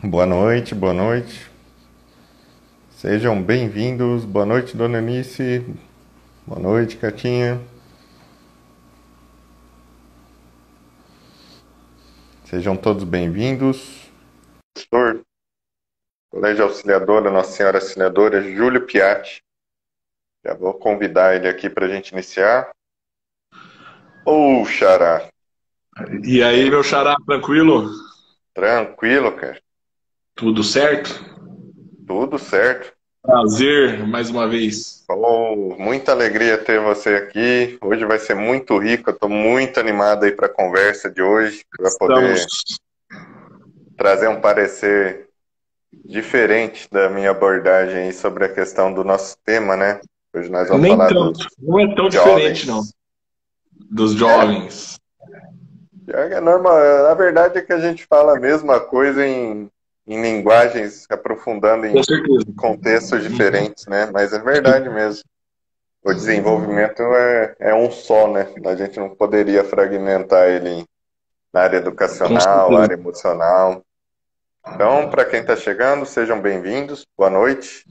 Boa noite, boa noite. Sejam bem-vindos. Boa noite, Dona Anice. Boa noite, Catinha. Sejam todos bem-vindos. Professor, Colégio Auxiliadora, Nossa Senhora Auxiliadora, Júlio Piatti. Já vou convidar ele aqui para a gente iniciar. Ô, Xará. E aí, meu xará, tranquilo? Tranquilo, cara. Tudo certo? Tudo certo. Prazer, mais uma vez. Oh, muita alegria ter você aqui. Hoje vai ser muito rico. Eu estou muito animado aí para a conversa de hoje, para Estamos. poder trazer um parecer diferente da minha abordagem aí sobre a questão do nosso tema, né? Hoje nós vamos Nem falar tanto, dos não é tão diferente, não. jovens. Dos É, jovens. pior que é normal. A verdade é que a gente fala a mesma coisa em linguagens, aprofundando Com em certeza. contextos Uhum. diferentes, né? Mas é verdade mesmo. O desenvolvimento é um só, né? A gente não poderia fragmentar ele na área Com educacional, certeza. área emocional. Então, para quem está chegando, sejam bem-vindos. Boa noite.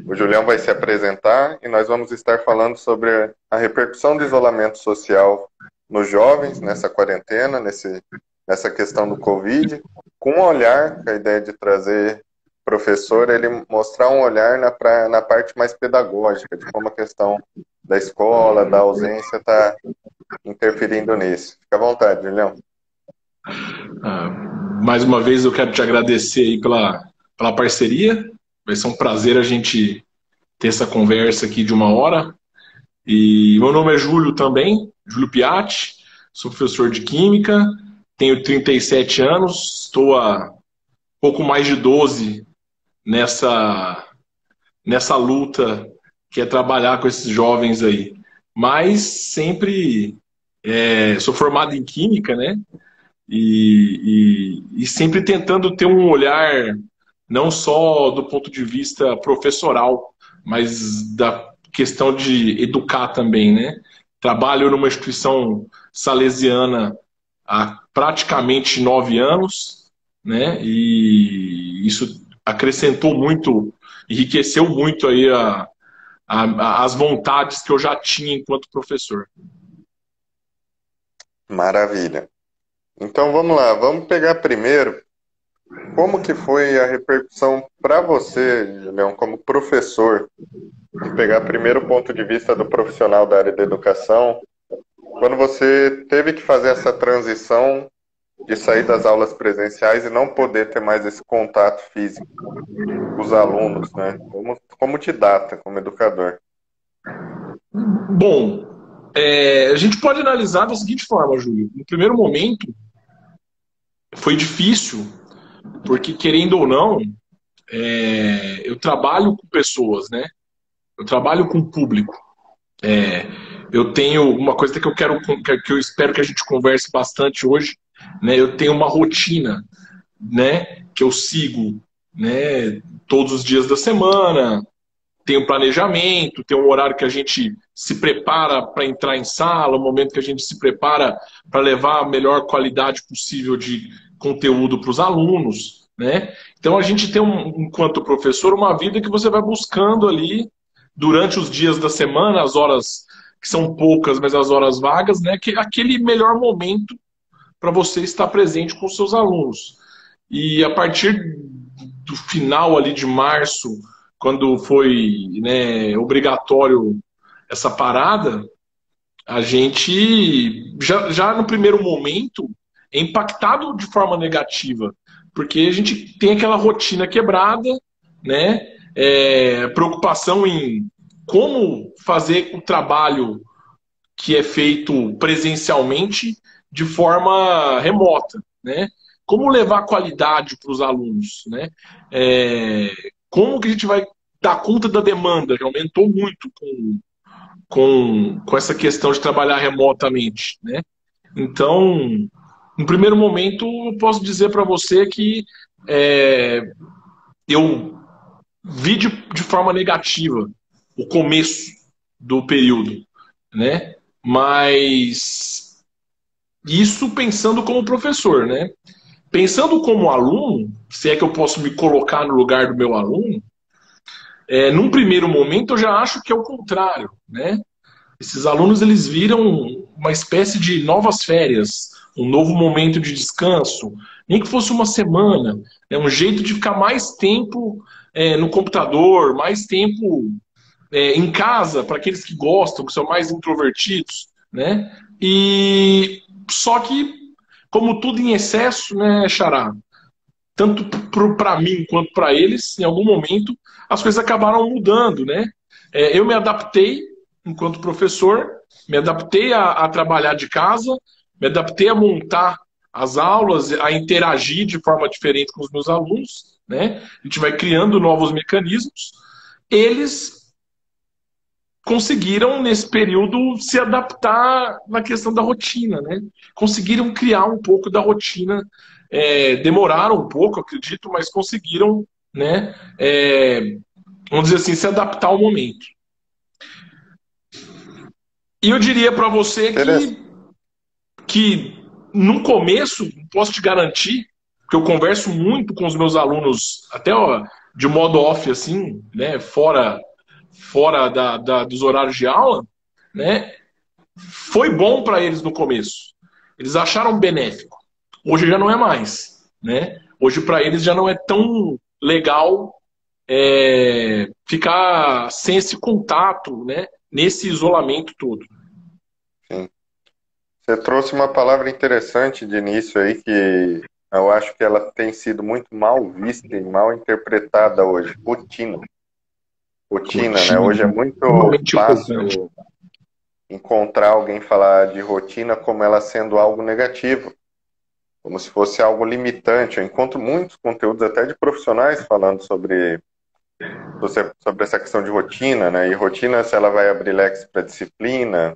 O Julião vai se apresentar e nós vamos estar falando sobre a repercussão do isolamento social nos jovens nessa quarentena, nessa questão do Covid, com um olhar, com a ideia de trazer professor, ele mostrar um olhar na parte mais pedagógica, de como a questão da escola, da ausência está interferindo nisso. Fica à vontade, Julião. Ah, mais uma vez eu quero te agradecer aí pela parceria. Vai ser um prazer a gente ter essa conversa aqui de uma hora. E meu nome é Júlio também, Júlio Piatti, sou professor de Química, tenho 37 anos, estou há pouco mais de 12 nessa luta que é trabalhar com esses jovens aí. Mas sempre sou formado em Química, né? E sempre tentando ter um olhar não só do ponto de vista professoral, mas da questão de educar também, né? Trabalho numa instituição salesiana há praticamente 9 anos, né? E isso acrescentou muito, enriqueceu muito aí as vontades que eu já tinha enquanto professor. Maravilha. Então vamos lá, vamos pegar primeiro como que foi a repercussão para você, Julião, como professor. Vamos pegar primeiro o ponto de vista do profissional da área da educação, quando você teve que fazer essa transição de sair das aulas presenciais e não poder ter mais esse contato físico com os alunos, né? Como didata, como educador. Bom, a gente pode analisar da seguinte forma, Júlio. No primeiro momento, foi difícil, porque querendo ou não, eu trabalho com pessoas, né? Eu trabalho com público. É, eu tenho uma coisa que eu quero, que eu espero que a gente converse bastante hoje, né? Eu tenho uma rotina, né? Que eu sigo, né? Todos os dias da semana. Tem um planejamento, tem um horário que a gente se prepara para entrar em sala, um momento que a gente se prepara para levar a melhor qualidade possível de conteúdo para os alunos, né? Então a gente tem, enquanto professor, uma vida que você vai buscando ali durante os dias da semana, as horas que são poucas, mas as horas vagas, né? Que aquele melhor momento para você estar presente com os seus alunos. E a partir do final ali de março, quando foi, né, obrigatório essa parada, a gente já no primeiro momento é impactado de forma negativa, porque a gente tem aquela rotina quebrada, né? Preocupação em como fazer o trabalho que é feito presencialmente de forma remota, né? Como levar qualidade para os alunos, né? É, como que a gente vai dar conta da demanda, que aumentou muito com essa questão de trabalhar remotamente, né? Então, no primeiro momento, eu posso dizer para você que eu vi de forma negativa o começo do período, né? Mas isso pensando como professor, né? pensando como aluno, se é que eu posso me colocar no lugar do meu aluno, num primeiro momento eu já acho que é o contrário, né? Esses alunos, eles viram uma espécie de novas férias, um novo momento de descanso, nem que fosse uma semana, um jeito de ficar mais tempo no computador, mais tempo em casa, para aqueles que gostam, que são mais introvertidos, né? E só que, como tudo em excesso, né, Xará? Tanto para mim quanto para eles, em algum momento, as coisas acabaram mudando, né? Eu me adaptei enquanto professor, me adaptei a trabalhar de casa, me adaptei a montar as aulas, a interagir de forma diferente com os meus alunos, né? A gente vai criando novos mecanismos. Eles conseguiram, nesse período, se adaptar na questão da rotina, né? Conseguiram criar um pouco da rotina. Demoraram um pouco, acredito, mas conseguiram, né? Vamos dizer assim, se adaptar ao momento. E eu diria para você que no começo, posso te garantir, que eu converso muito com os meus alunos, até de modo off, assim, né? Fora dos horários de aula, né? Foi bom para eles no começo. Eles acharam benéfico. Hoje já não é mais, né? Hoje para eles já não é tão legal ficar sem esse contato, né? Nesse isolamento todo. Sim. Você trouxe uma palavra interessante de início aí que eu acho que ela tem sido muito mal vista e mal interpretada hoje. Rotina. Rotina, né? Hoje é muito fácil encontrar alguém falar de rotina como ela sendo algo negativo, como se fosse algo limitante. Eu encontro muitos conteúdos até de profissionais falando sobre essa questão de rotina, né? E rotina, se ela vai abrir leques para disciplina,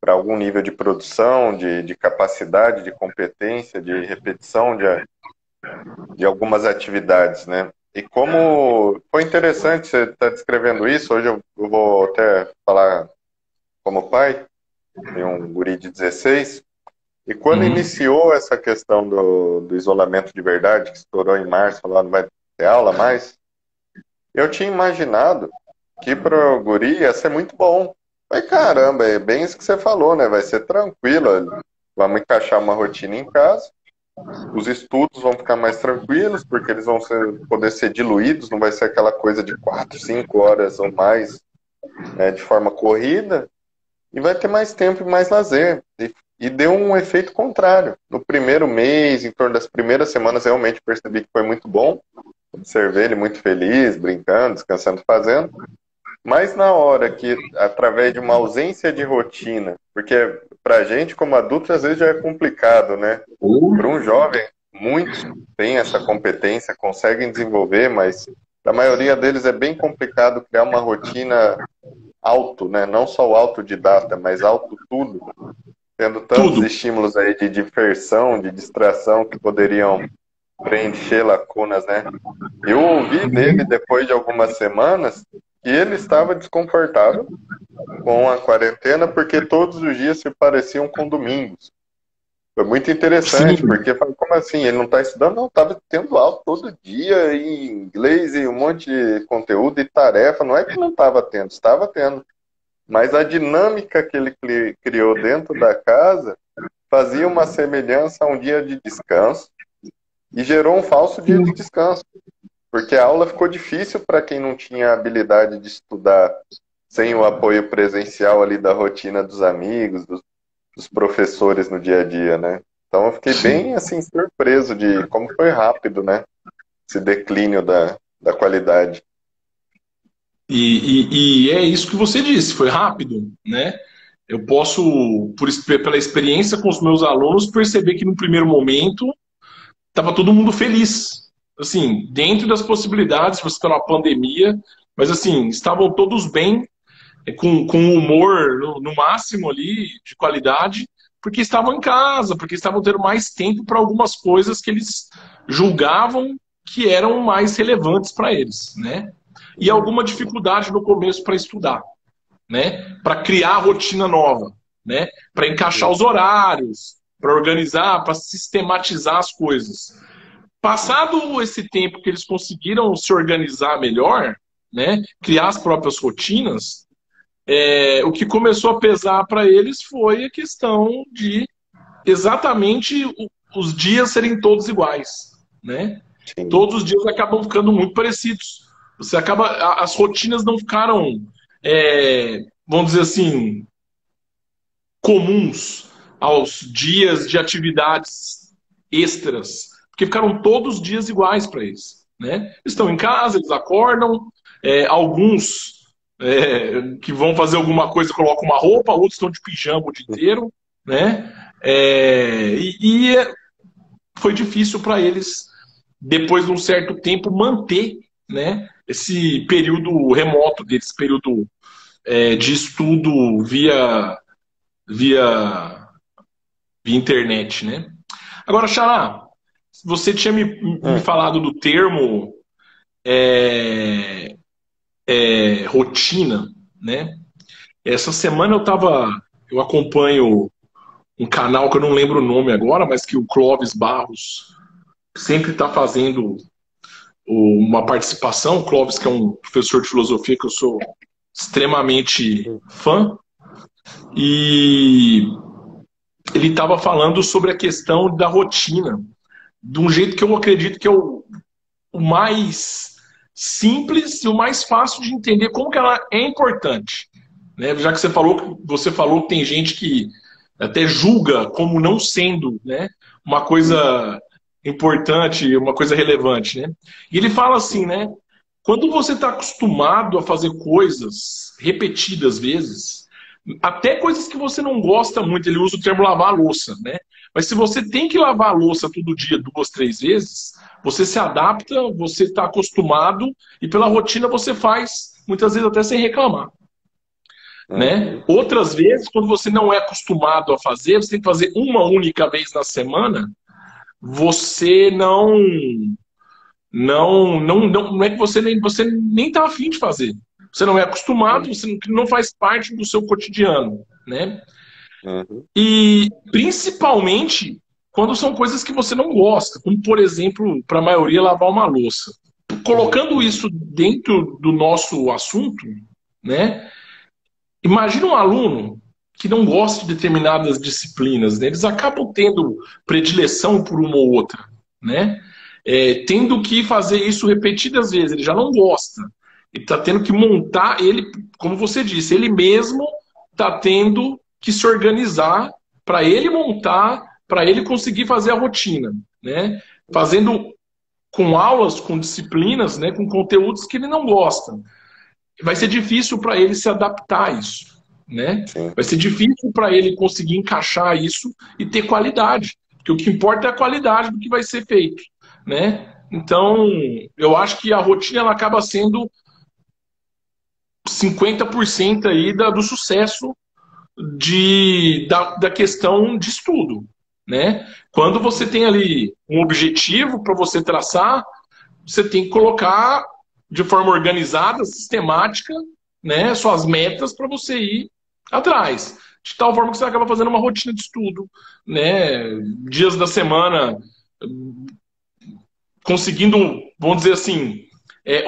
para algum nível de produção, de capacidade, de competência, de repetição de algumas atividades, né? E como foi interessante você estar descrevendo isso, hoje eu vou até falar como pai, tem um guri de 16, e quando iniciou essa questão do isolamento de verdade, que estourou em março, falou, não vai ter aula mais, eu tinha imaginado que para o guri ia ser muito bom. Mas caramba, é bem isso que você falou, né? Vai ser tranquilo, vamos encaixar uma rotina em casa, os estudos vão ficar mais tranquilos, porque eles vão poder ser diluídos, não vai ser aquela coisa de 4, 5 horas ou mais, né, de forma corrida, e vai ter mais tempo e mais lazer. E deu um efeito contrário. No primeiro mês, em torno das primeiras semanas, realmente percebi que foi muito bom. Observei ele muito feliz, brincando, descansando, fazendo. Mas na hora que, através de uma ausência de rotina, porque pra gente, como adulto, às vezes já é complicado, né? Para um jovem, muitos têm essa competência, conseguem desenvolver, mas a maioria deles é bem complicado criar uma rotina auto, né? Não só o autodidata, mas auto tudo, tendo tantos estímulos aí de diversão, de distração que poderiam preencher lacunas, né? Eu ouvi dele depois de algumas semanas que ele estava desconfortável com a quarentena porque todos os dias se pareciam com domingos. Foi muito interessante, porque como assim? Ele não está estudando? Não, estava tendo aula todo dia em inglês e um monte de conteúdo e tarefa. Não é que não estava tendo, estava tendo. Mas a dinâmica que ele criou dentro da casa fazia uma semelhança a um dia de descanso e gerou um falso dia de descanso. Porque a aula ficou difícil para quem não tinha habilidade de estudar sem o apoio presencial ali da rotina dos amigos, dos professores no dia a dia, né? Então eu fiquei bem assim surpreso de como foi rápido, né? Esse declínio da qualidade. E é isso que você disse, foi rápido, né? Eu posso, pela experiência com os meus alunos, perceber que no primeiro momento estava todo mundo feliz. Assim, dentro das possibilidades, você está na pandemia, mas assim, estavam todos bem, com humor no máximo ali, de qualidade, porque estavam em casa, porque estavam tendo mais tempo para algumas coisas que eles julgavam que eram mais relevantes para eles, né? E alguma dificuldade no começo para estudar, né? Para criar rotina nova, né? Para encaixar os horários, para organizar, para sistematizar as coisas. Passado esse tempo que eles conseguiram se organizar melhor, né, criar as próprias rotinas, o que começou a pesar para eles foi a questão de exatamente os dias serem todos iguais, né? Sim. Todos os dias acabam ficando muito parecidos. Você acaba, as rotinas não ficaram, vamos dizer assim, comuns aos dias de atividades extras, porque ficaram todos os dias iguais para eles, né? Eles estão em casa, eles acordam, alguns que vão fazer alguma coisa colocam uma roupa, outros estão de pijama o dia inteiro, né? Foi difícil para eles, depois de um certo tempo, manter, né, esse período remoto deles, período de estudo via internet, né? Agora, Xará, você tinha me falado do termo rotina, né? Essa semana eu acompanho um canal que eu não lembro o nome agora, mas que o Clóvis Barros sempre está fazendo uma participação. O Clóvis, que é um professor de filosofia que eu sou extremamente fã, e ele estava falando sobre a questão da rotina, de um jeito que eu acredito que é o mais simples e o mais fácil de entender como que ela é importante. Né? Já que você falou que tem gente que até julga como não sendo, né, uma coisa importante, uma coisa relevante. Né? E ele fala assim, né? Quando você está acostumado a fazer coisas repetidas vezes, até coisas que você não gosta muito, ele usa o termo lavar a louça, né? Mas se você tem que lavar a louça todo dia, 2, 3 vezes, você se adapta, você está acostumado e pela rotina você faz, muitas vezes até sem reclamar. Né? Outras vezes, quando você não é acostumado a fazer, você tem que fazer uma única vez na semana, você não é que você nem está afim de fazer. Você não é acostumado, você não faz parte do seu cotidiano, né? Uhum. E principalmente quando são coisas que você não gosta, como por exemplo, para a maioria lavar uma louça. Colocando isso dentro do nosso assunto, né? Imagina um aluno que não gosta de determinadas disciplinas, né? Eles acabam tendo predileção por uma ou outra, né? Tendo que fazer isso repetidas vezes, ele já não gosta. Ele está tendo que montar, ele, como você disse, ele mesmo está tendo que se organizar para ele montar, para ele conseguir fazer a rotina, né? Fazendo com aulas, com disciplinas, né? Com conteúdos que ele não gosta. Vai ser difícil para ele se adaptar a isso, né? Sim. Vai ser difícil para ele conseguir encaixar isso e ter qualidade, porque o que importa é a qualidade do que vai ser feito, né? Então, eu acho que a rotina ela acaba sendo 50% aí do sucesso da questão de estudo, né? Quando você tem ali um objetivo para você traçar, você tem que colocar de forma organizada, sistemática, né, suas metas para você ir atrás. De tal forma que você acaba fazendo uma rotina de estudo, né, dias da semana, conseguindo, vamos dizer assim,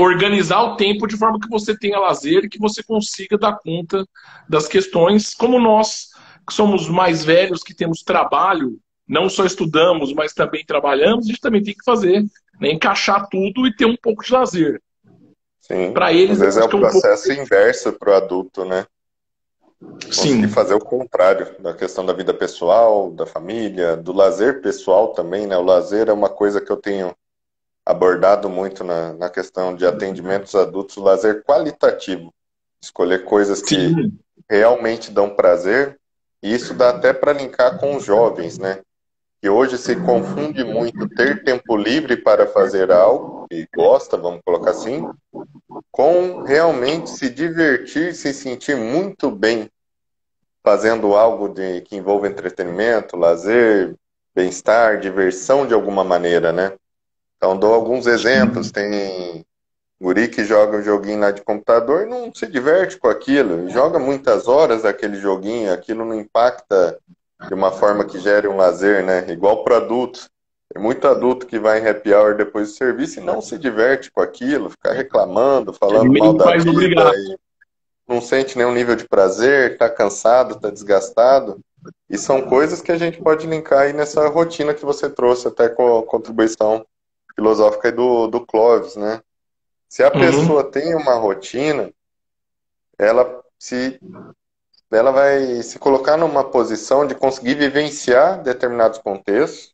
organizar o tempo de forma que você tenha lazer e que você consiga dar conta das questões, como nós, que somos mais velhos, que temos trabalho, não só estudamos, mas também trabalhamos, a gente também tem que fazer, né, encaixar tudo e ter um pouco de lazer. Sim. Para eles, às vezes é o processo pouco... inverso para o adulto, né? Conseguir fazer o contrário da questão da vida pessoal, da família, do lazer pessoal também, né? O lazer é uma coisa que eu tenho abordado muito na questão de atendimentos adultos, o lazer qualitativo. Escolher coisas que realmente dão prazer, e isso dá até para linkar com os jovens, né? Que hoje se confunde muito ter tempo livre para fazer algo que gosta, vamos colocar assim, com realmente se divertir, se sentir muito bem fazendo algo que envolva entretenimento, lazer, bem-estar, diversão de alguma maneira, né? Então, dou alguns exemplos. Tem guri que joga um joguinho lá de computador e não se diverte com aquilo. Joga muitas horas aquele joguinho, aquilo não impacta de uma forma que gere um lazer, né? Igual para adulto. Tem muito adulto que vai em happy hour depois do serviço e não se diverte com aquilo, fica reclamando, É falando mal meio que da faz vida obrigado. e não sente nenhum nível de prazer, está cansado, está desgastado. E são coisas que a gente pode linkar aí nessa rotina que você trouxe, até com a contribuição filosófica aí do Clóvis, né? Se a pessoa Uhum. tem uma rotina, ela se ela vai se colocar numa posição de conseguir vivenciar determinados contextos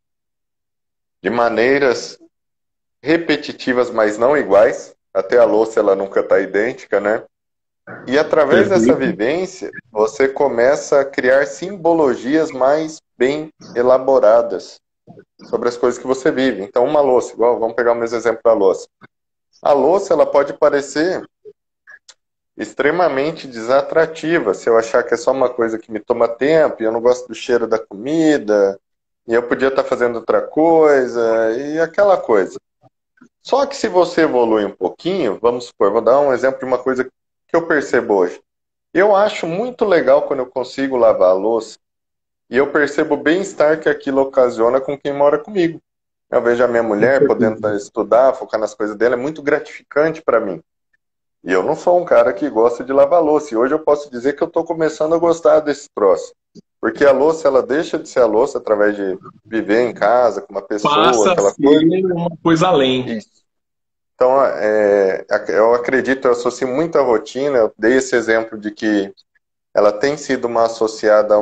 de maneiras repetitivas, mas não iguais. Até a louça ela nunca está idêntica, né? E através dessa Perfeito. vivência, você começa a criar simbologias mais bem elaboradas sobre as coisas que você vive. Então, uma louça, igual, vamos pegar o mesmo exemplo da louça. A louça, ela pode parecer extremamente desatrativa, se eu achar que é só uma coisa que me toma tempo, e eu não gosto do cheiro da comida, e eu podia estar fazendo outra coisa, e aquela coisa. Só que se você evolui um pouquinho, vamos supor, vou dar um exemplo de uma coisa que eu percebo hoje. Eu acho muito legal quando eu consigo lavar a louça e eu percebo o bem-estar que aquilo ocasiona com quem mora comigo. Eu vejo a minha Com mulher podendo certeza. estudar, focar nas coisas dela, é muito gratificante para mim. E eu não sou um cara que gosta de lavar louça. E hoje eu posso dizer que eu estou começando a gostar desse troço. Porque a louça, ela deixa de ser a louça através de viver em casa com uma pessoa, Passa a aquela coisa. ser uma coisa além. Isso. Então, eu acredito, eu associo muito à rotina. Eu dei esse exemplo de que ela tem sido uma associada a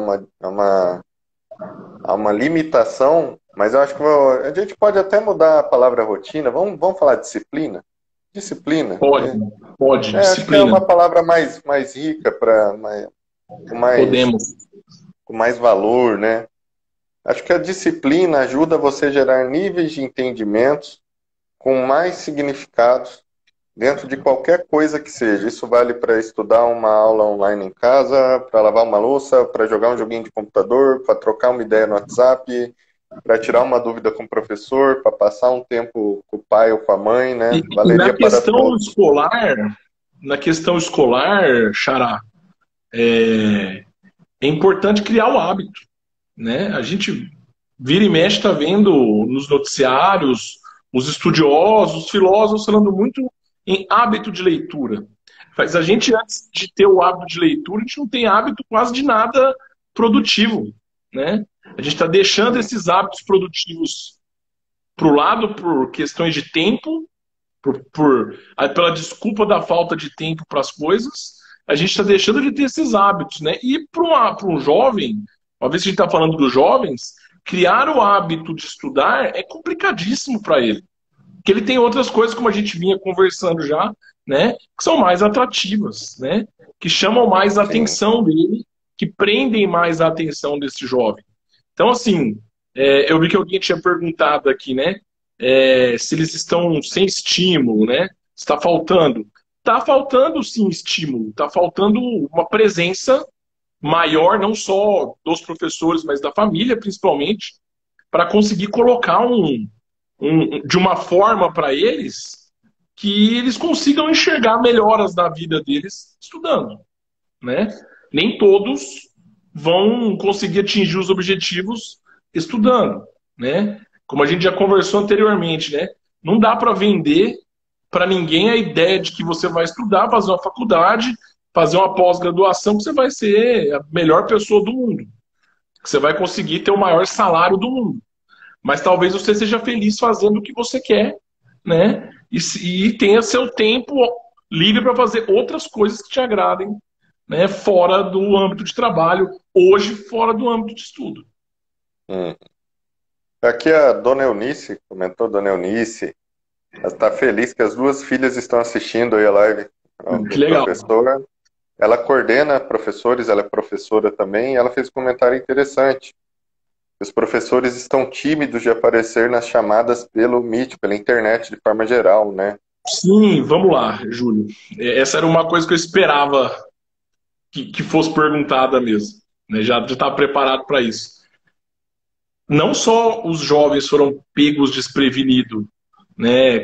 uma limitação, mas eu acho que a gente pode até mudar a palavra rotina. Vamos falar disciplina? Disciplina. Pode, pode, Acho que é disciplina. uma palavra mais rica, com mais, Podemos. com mais valor, né? Acho que a disciplina ajuda você a gerar níveis de entendimentos com mais significados dentro de qualquer coisa que seja. Isso vale para estudar uma aula online em casa, para lavar uma louça, para jogar um joguinho de computador, para trocar uma ideia no WhatsApp, para tirar uma dúvida com o professor, para passar um tempo com o pai ou com a mãe, E, né? e Valeria para todos. na questão escolar, Xará, é importante criar o hábito, né? A gente vira e mexe está vendo nos noticiários os estudiosos, os filósofos falando muito em hábito de leitura. Mas a gente, antes de ter o hábito de leitura, a gente não tem hábito quase de nada produtivo, né? A gente está deixando esses hábitos produtivos para o lado por questões de tempo, pela desculpa da falta de tempo para as coisas, a gente está deixando de ter esses hábitos, né? E para um jovem, uma vez que a gente está falando dos jovens, criar o hábito de estudar é complicadíssimo para ele. Porque ele tem outras coisas, como a gente vinha conversando já, né? Que são mais atrativas, né? Que chamam mais a Sim. atenção dele, que prendem mais a atenção desse jovem. Então, assim, eu vi que alguém tinha perguntado aqui, né? Se eles estão sem estímulo, né? Está faltando. Está faltando, sim, estímulo. Está faltando uma presença maior, não só dos professores, mas da família, principalmente, para conseguir colocar de uma forma para eles que eles consigam enxergar melhoras da vida deles estudando, né? Nem todos vão conseguir atingir os objetivos estudando, né? Como a gente já conversou anteriormente, né? Não dá para vender para ninguém a ideia de que você vai estudar, fazer uma faculdade, fazer uma pós-graduação, que você vai ser a melhor pessoa do mundo, que você vai conseguir ter o maior salário do mundo. Mas talvez você seja feliz fazendo o que você quer, né? E tenha seu tempo livre para fazer outras coisas que te agradem, né? Fora do âmbito de trabalho, hoje fora do âmbito de estudo. Hum. Aqui a Dona Eunice, comentou Dona Eunice, ela está feliz que as duas filhas estão assistindo aí a live Que do legal. professor. Ela coordena professores, ela é professora também, e ela fez um comentário interessante. Os professores estão tímidos de aparecer nas chamadas pelo Meet, pela internet de forma geral, né? Sim, vamos lá, Júlio. Essa era uma coisa que eu esperava que fosse perguntada mesmo, né? Já estava preparado para isso. Não só os jovens foram pegos desprevenidos, né,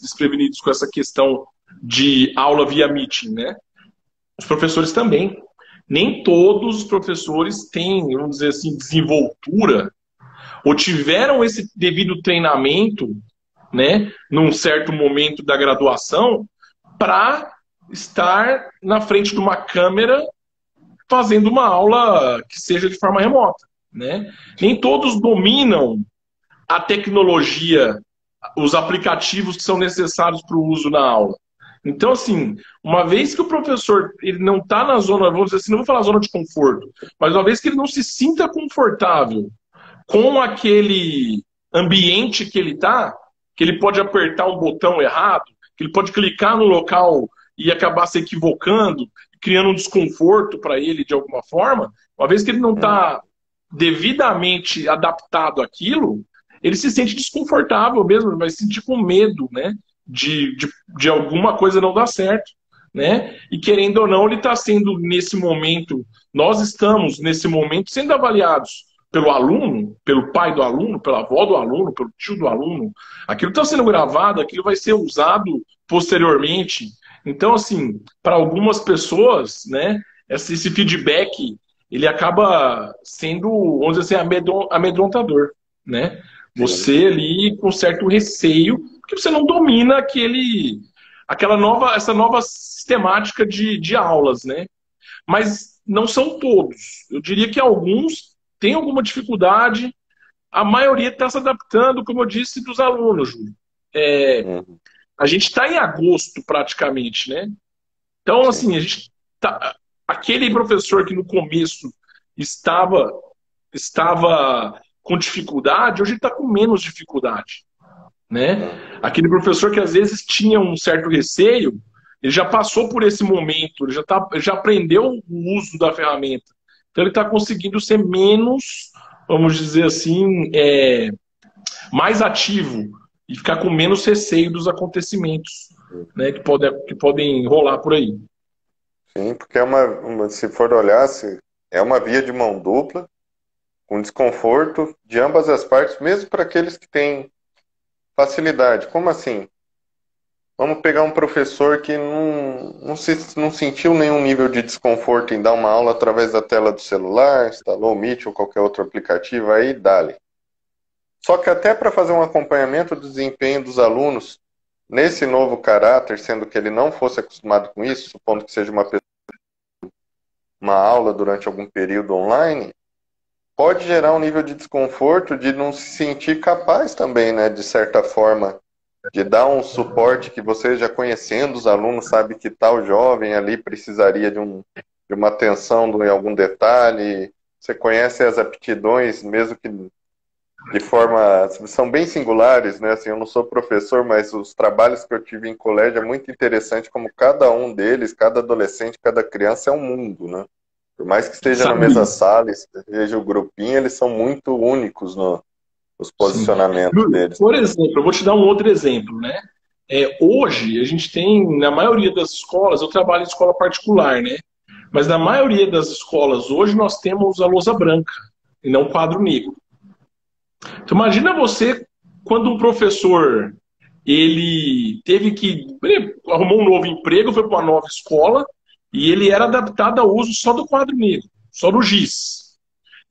desprevenidos com essa questão de aula via meeting, né? Os professores também. Nem todos os professores têm, vamos dizer assim, desenvoltura ou tiveram esse devido treinamento, né, num certo momento da graduação, para estar na frente de uma câmera fazendo uma aula que seja de forma remota, né? Nem todos dominam a tecnologia, os aplicativos que são necessários para o uso na aula. Então, assim, uma vez que o professor ele não está na zona, vamos dizer assim, não vou falar zona de conforto, mas uma vez que ele não se sinta confortável com aquele ambiente que ele está, que ele pode apertar um botão errado, que ele pode clicar no local e acabar se equivocando, criando um desconforto para ele de alguma forma, uma vez que ele não está devidamente adaptado àquilo, ele se sente desconfortável mesmo, vai se sentir com medo, né? De alguma coisa não dar certo, né? E querendo ou não, ele está sendo nesse momento, nós estamos nesse momento sendo avaliados pelo aluno, pelo pai do aluno, pela avó do aluno, pelo tio do aluno. Aquilo está sendo gravado, aquilo vai ser usado posteriormente. Então, assim, para algumas pessoas, né, esse feedback, ele acaba sendo, vamos dizer assim, amedrontador, né? Você ali com certo receio, porque você não domina essa nova sistemática de aulas, né? Mas não são todos. Eu diria que alguns têm alguma dificuldade, a maioria está se adaptando, como eu disse, dos alunos, Júlio. A gente está em agosto praticamente, né? Então, assim, a gente tá, aquele professor que no começo estava com dificuldade, hoje está com menos dificuldade, né? Aquele professor que às vezes tinha um certo receio, ele já passou por esse momento, ele já aprendeu o uso da ferramenta. Então ele está conseguindo ser menos, vamos dizer assim, mais ativo e ficar com menos receio dos acontecimentos, né, que podem rolar por aí. Sim, porque se for olhar, é uma via de mão dupla, com desconforto de ambas as partes, mesmo para aqueles que têm facilidade. Como assim? Vamos pegar um professor que não sentiu nenhum nível de desconforto em dar uma aula através da tela do celular, instalou o Meet ou qualquer outro aplicativo, aí dá-lhe. Só que até para fazer um acompanhamento do desempenho dos alunos nesse novo caráter, sendo que ele não fosse acostumado com isso, supondo que seja uma aula durante algum período online, pode gerar um nível de desconforto de não se sentir capaz também, né, de certa forma, de dar um suporte que você, já conhecendo os alunos, sabe que tal jovem ali precisaria de uma atenção em algum detalhe, você conhece as aptidões, mesmo que de forma, são bem singulares, né? Assim, eu não sou professor, mas os trabalhos que eu tive em colégio é muito interessante como cada um deles, cada adolescente, cada criança é um mundo, né? Por mais que esteja na mesma sala, veja o grupinho, eles são muito únicos nos posicionamentos deles. Por exemplo, eu vou te dar um outro exemplo, né? Hoje, a gente tem, na maioria das escolas, eu trabalho em escola particular, né? Mas na maioria das escolas hoje nós temos a lousa branca e não quadro negro. Então imagina você quando um professor ele arrumou um novo emprego, foi para uma nova escola e ele era adaptado ao uso só do quadro negro, só do giz.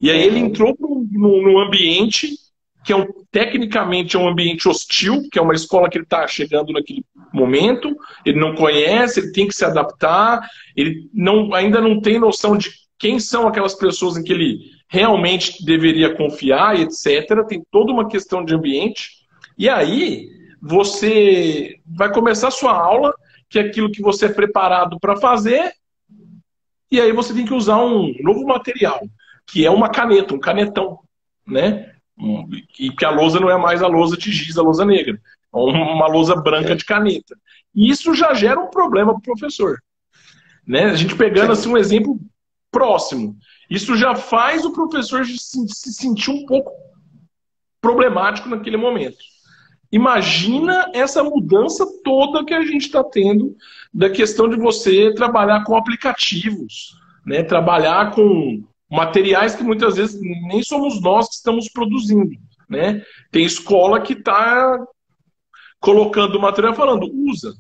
E aí ele entrou num ambiente que tecnicamente é um ambiente hostil, que é uma escola que ele está chegando naquele momento, ele não conhece, ele tem que se adaptar, ele ainda não tem noção de quem são aquelas pessoas em que ele realmente deveria confiar, etc. Tem toda uma questão de ambiente. E aí você vai começar a sua aula, que é aquilo que você é preparado para fazer, e aí você tem que usar um novo material, que é uma caneta, um canetão, né? E que a lousa não é mais a lousa de giz, a lousa negra. É uma lousa branca de caneta. E isso já gera um problema para o professor. Né? A gente pegando assim, um exemplo próximo. Isso já faz o professor se sentir um pouco problemático naquele momento. Imagina essa mudança toda que a gente está tendo da questão de você trabalhar com aplicativos, né? Trabalhar com materiais que muitas vezes nem somos nós que estamos produzindo, né? Tem escola que está colocando o material falando, usa,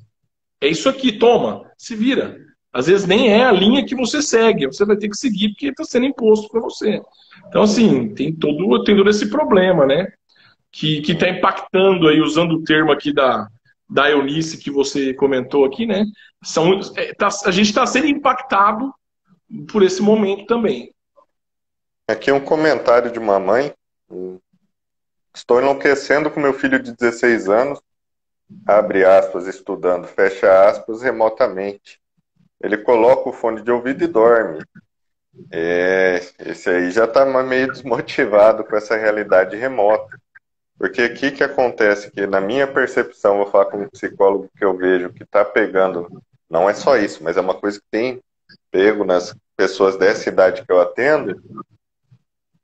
é isso aqui, toma, se vira. às vezes nem é a linha que você segue, você vai ter que seguir porque está sendo imposto para você. Então, assim, tem todo esse problema, né? Que está impactando aí, usando o termo aqui da Eunice que você comentou aqui, né? A gente está sendo impactado por esse momento também. Aqui um comentário de uma mãe. Estou enlouquecendo com meu filho de 16 anos, abre aspas, estudando, fecha aspas, remotamente. Ele coloca o fone de ouvido e dorme. Esse aí já está meio desmotivado com essa realidade remota. Porque o que acontece? Que na minha percepção, vou falar como psicólogo que eu vejo que está pegando, não é só isso, mas é uma coisa que tem pego nas pessoas dessa idade que eu atendo,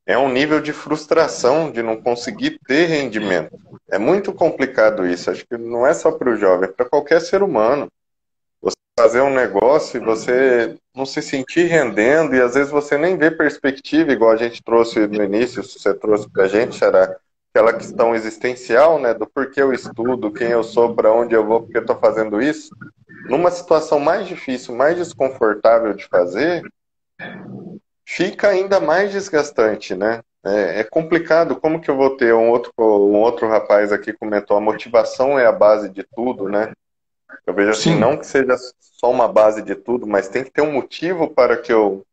é um nível de frustração de não conseguir ter rendimento. É muito complicado isso. Acho que não é só para o jovem, é para qualquer ser humano. Você fazer um negócio e você não se sentir rendendo, e às vezes você nem vê perspectiva, igual a gente trouxe no início, você trouxe para a gente, Xará, aquela questão existencial, né, do porquê eu estudo, quem eu sou, para onde eu vou, porque eu estou fazendo isso. Numa situação mais difícil, mais desconfortável de fazer, fica ainda mais desgastante, né? É complicado. Como que eu vou ter um outro rapaz aqui comentou, a motivação é a base de tudo, né? Eu vejo assim, Sim. não que seja só uma base de tudo, mas tem que ter um motivo para que eu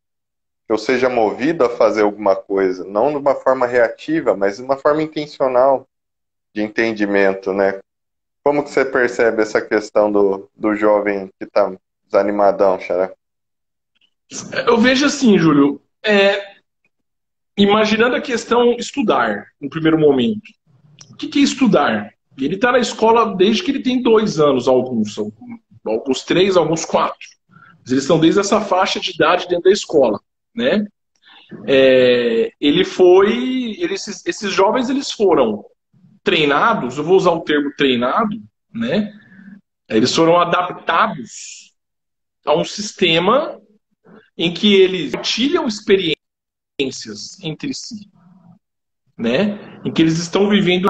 seja movido a fazer alguma coisa, não de uma forma reativa, mas de uma forma intencional de entendimento, né? Como que você percebe essa questão do jovem que está desanimadão, Xará? Eu vejo assim, Júlio, imaginando a questão estudar, no primeiro momento. O que é estudar? Ele está na escola desde que ele tem 2 anos, alguns 3, alguns 4. Eles estão desde essa faixa de idade dentro da escola, né? Esses jovens eles foram treinados, eu vou usar o termo treinado, né? Eles foram adaptados a um sistema em que eles compartilham experiências entre si, né? Em que eles estão vivendo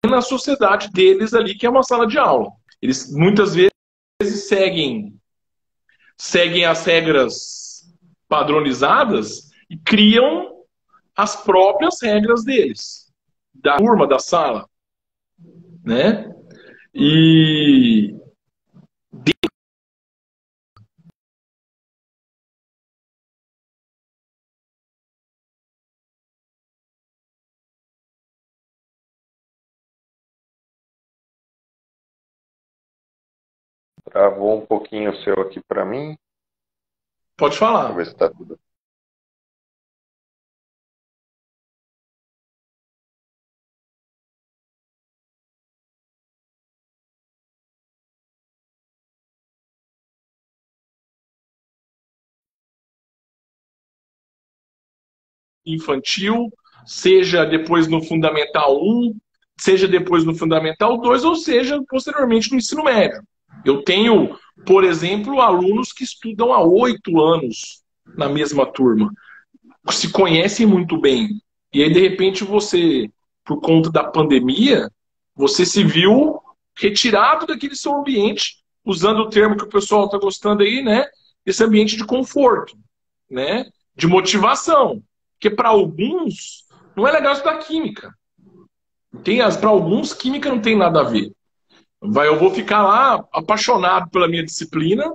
na sociedade deles ali, que é uma sala de aula. Eles muitas vezes seguem as regras padronizadas e criam as próprias regras deles, da turma, da sala, né? E Travou um pouquinho o seu aqui para mim. pode Deixa eu falar. ver se está tudo. Infantil, seja depois no Fundamental 1, seja depois no Fundamental 2, ou seja, posteriormente no ensino médio. Eu tenho, por exemplo, alunos que estudam há 8 anos na mesma turma, se conhecem muito bem. E aí, de repente, você, por conta da pandemia, você se viu retirado daquele seu ambiente, usando o termo que o pessoal está gostando aí, né? Esse ambiente de conforto, né? De motivação. Porque para alguns não é legal estudar química. Para alguns, química não tem nada a ver. Eu vou ficar lá apaixonado pela minha disciplina,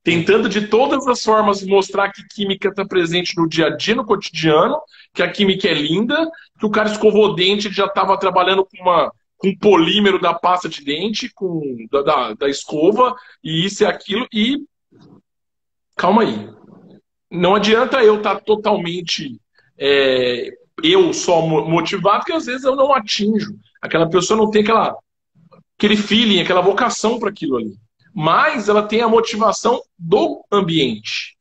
tentando de todas as formas mostrar que química está presente no dia a dia, no cotidiano, que a química é linda, que o cara escovou o dente e já estava trabalhando com um polímero da pasta de dente, da escova, e isso e aquilo, e calma aí. Não adianta eu estar totalmente eu só motivado, porque às vezes eu não atinjo. Aquela pessoa não tem aquele feeling, aquela vocação para aquilo ali. Mas ela tem a motivação do ambiente.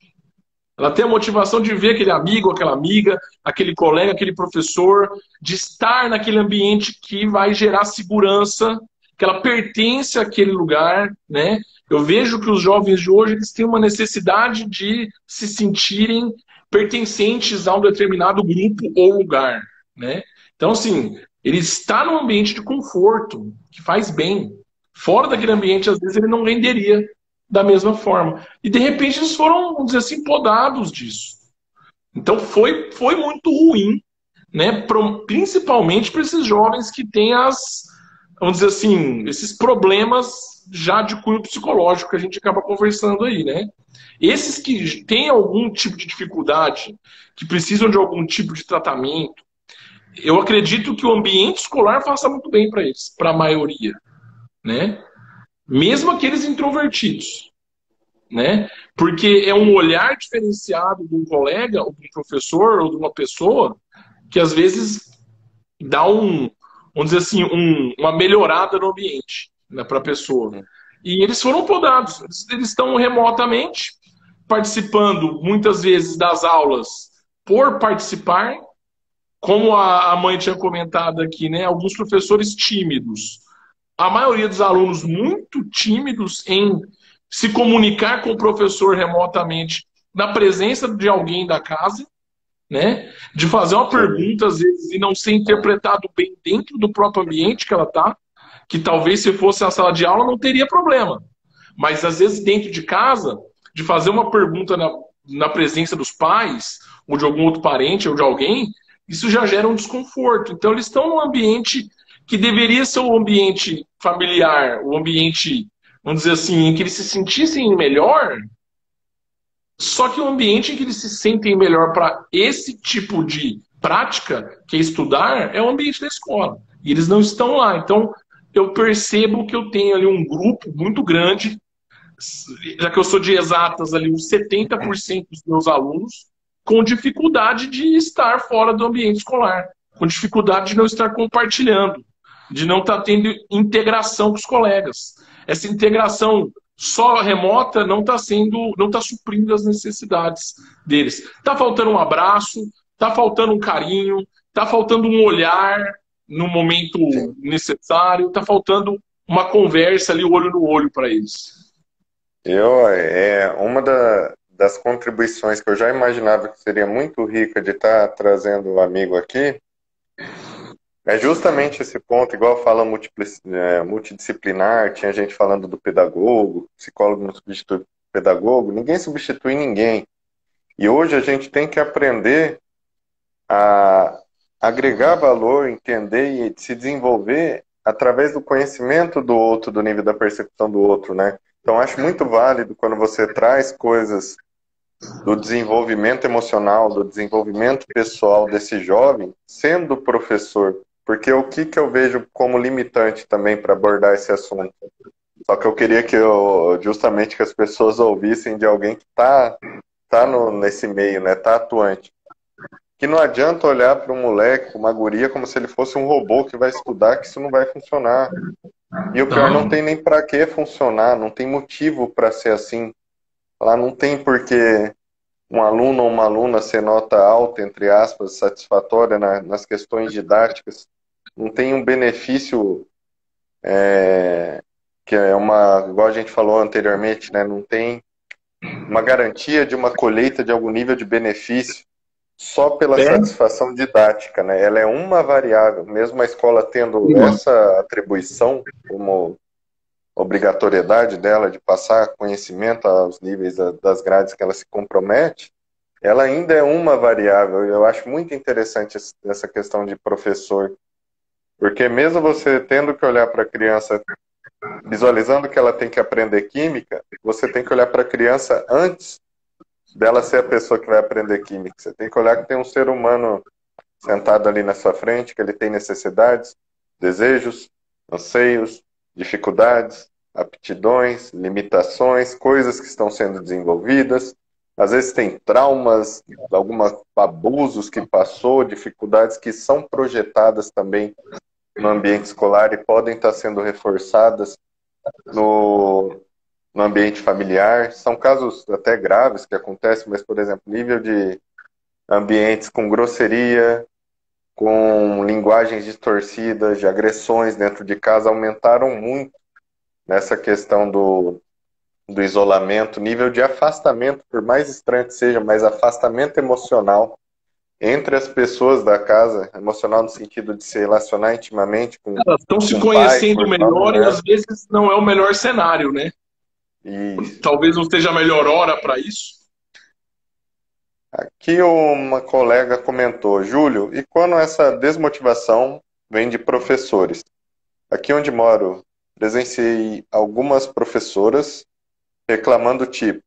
Ela tem a motivação de ver aquele amigo, aquela amiga, aquele colega, aquele professor, de estar naquele ambiente que vai gerar segurança, que ela pertence àquele lugar, né? Eu vejo que os jovens de hoje eles têm uma necessidade de se sentirem pertencentes a um determinado grupo ou lugar, né? Então, assim, ele está num ambiente de conforto, que faz bem. Fora daquele ambiente, às vezes, ele não renderia. da mesma forma. E de repente eles foram, vamos dizer assim, podados disso. Então foi muito ruim, né? Principalmente para esses jovens que têm vamos dizer assim, esses problemas já de cunho psicológico que a gente acaba conversando aí, né? Esses que têm algum tipo de dificuldade, que precisam de algum tipo de tratamento, eu acredito que o ambiente escolar faça muito bem para eles, para a maioria, né? Mesmo aqueles introvertidos, né? Porque é um olhar diferenciado de um colega, ou de um professor, ou de uma pessoa, que às vezes dá vamos dizer assim, uma melhorada no ambiente, né, para a pessoa. E eles foram podados, eles estão remotamente participando muitas vezes das aulas por participar, como a mãe tinha comentado aqui, né? Alguns professores tímidos, a maioria dos alunos muito tímidos em se comunicar com o professor remotamente na presença de alguém da casa, né? De fazer uma pergunta às vezes e não ser interpretado bem dentro do próprio ambiente que ela está, que talvez se fosse a sala de aula não teria problema, mas às vezes dentro de casa, de fazer uma pergunta na presença dos pais ou de algum outro parente ou de alguém, isso já gera um desconforto. Então eles estão num ambiente que deveria ser o ambiente familiar, o ambiente, vamos dizer assim, em que eles se sentissem melhor, só que o ambiente em que eles se sentem melhor para esse tipo de prática, que é estudar, é o ambiente da escola. E eles não estão lá. Então, eu percebo que eu tenho ali um grupo muito grande, já que eu sou de exatas ali, uns 70% dos meus alunos, com dificuldade de estar fora do ambiente escolar, com dificuldade de não estar compartilhando, de não estar tendo integração com os colegas. Essa integração só remota não está não está suprindo as necessidades deles. Está faltando um abraço, está faltando um carinho, está faltando um olhar no momento necessário, está faltando uma conversa ali, olho no olho para eles. Uma das contribuições que eu já imaginava que seria muito rica de estar trazendo o amigo aqui é justamente esse ponto, igual fala multidisciplinar, tinha gente falando do pedagogo, psicólogo não substitui pedagogo, ninguém substitui ninguém. E hoje a gente tem que aprender a agregar valor, entender e se desenvolver através do conhecimento do outro, do nível da percepção do outro, né? Então acho muito válido quando você traz coisas do desenvolvimento emocional, do desenvolvimento pessoal desse jovem, sendo professor. Porque o que eu vejo como limitante também para abordar esse assunto? Só que eu queria justamente que as pessoas ouvissem de alguém que tá nesse meio, né? Tá atuante. Que não adianta olhar para um moleque, uma guria, como se ele fosse um robô que vai estudar, que isso não vai funcionar. E o pior, não tem nem para que funcionar, não tem motivo para ser assim. Lá não tem porque um aluno ou uma aluna ser nota alta, entre aspas, satisfatória nas questões didáticas. Não tem um benefício que é igual a gente falou anteriormente, né? Não tem uma garantia de uma colheita de algum nível de benefício só pela satisfação didática, né? Ela é uma variável, mesmo a escola tendo essa atribuição como obrigatoriedade dela de passar conhecimento aos níveis das grades que ela se compromete, ela ainda é uma variável. Eu acho muito interessante essa questão de professor, porque mesmo você tendo que olhar para a criança, visualizando que ela tem que aprender química, você tem que olhar para a criança antes dela ser a pessoa que vai aprender química. Você tem que olhar que tem um ser humano sentado ali na sua frente, que ele tem necessidades, desejos, anseios, dificuldades, aptidões, limitações, coisas que estão sendo desenvolvidas. Às vezes tem traumas, alguns abusos que passou, dificuldades que são projetadas também no ambiente escolar e podem estar sendo reforçadas no ambiente familiar. São casos até graves que acontecem, mas, por exemplo, nível de ambientes com grosseria, com linguagens distorcidas, de agressões dentro de casa, aumentaram muito nessa questão do isolamento, nível de afastamento, por mais estranho que seja, mas afastamento emocional entre as pessoas da casa, emocional no sentido de se relacionar intimamente com elas estão se um pai, conhecendo melhor e às vezes não é o melhor cenário, né? Isso. Talvez não seja a melhor hora para isso. Aqui uma colega comentou, Júlio, e quando essa desmotivação vem de professores? Aqui onde moro, presenciei algumas professoras reclamando tipo,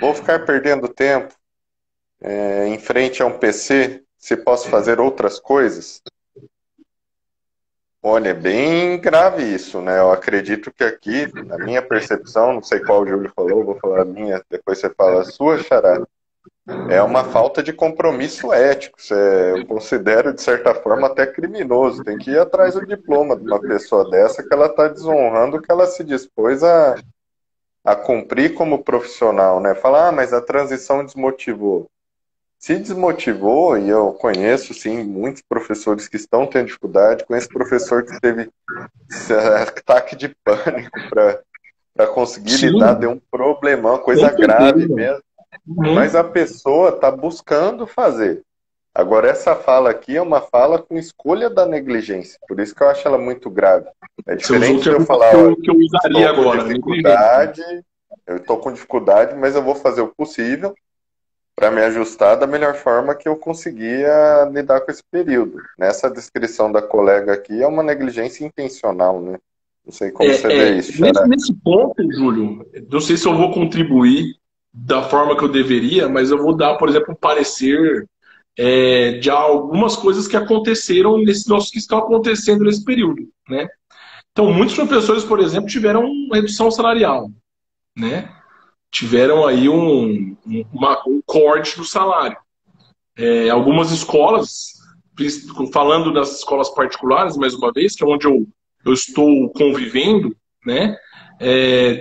vou ficar perdendo tempo em frente a um PC se posso fazer outras coisas? Olha, é bem grave isso, né? Eu acredito que aqui, na minha percepção, não sei qual o Júlio falou, vou falar a minha, depois você fala a sua, Xará. É uma falta de compromisso ético. Eu considero, de certa forma, até criminoso. Tem que ir atrás do diploma de uma pessoa dessa que ela está desonrando o que ela se dispôs a cumprir como profissional, né? Falar, mas a transição desmotivou. Se desmotivou, e eu conheço, sim, muitos professores que estão tendo dificuldade, conheço professor que teve ataque de pânico para conseguir Sim, lidar, deu um problemão, coisa com grave certeza. mesmo. Uhum. Mas a pessoa está buscando fazer. Agora, essa fala aqui é uma fala com escolha da negligência. Por isso que eu acho ela muito grave. É Você usou o diferente de eu termo falar, ó, que eu usaria estou com agora, negligência. dificuldade, eu estou com dificuldade, mas eu vou fazer o possível para me ajustar da melhor forma que eu conseguia lidar com esse período. Nessa descrição da colega aqui, é uma negligência intencional, né? Não sei como você vê isso, Xará. Nesse ponto, Júlio, não sei se eu vou contribuir da forma que eu deveria, mas eu vou dar, por exemplo, um parecer de algumas coisas que aconteceram que estão acontecendo nesse período, né? Então, muitos professores, por exemplo, tiveram uma redução salarial, né? Tiveram aí um corte do salário. Algumas escolas, falando das escolas particulares, mais uma vez, que é onde eu estou convivendo, né?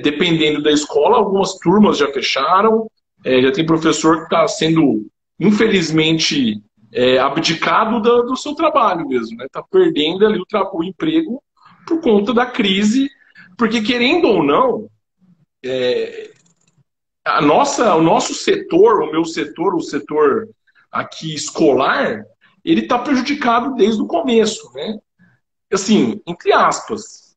Dependendo da escola, algumas turmas já fecharam, já tem professor que está sendo, infelizmente, abdicado do seu trabalho mesmo, né? Está perdendo ali o emprego por conta da crise, porque querendo ou não, o nosso setor, o meu setor, o setor aqui escolar, ele está prejudicado desde o começo, né? Assim, entre aspas,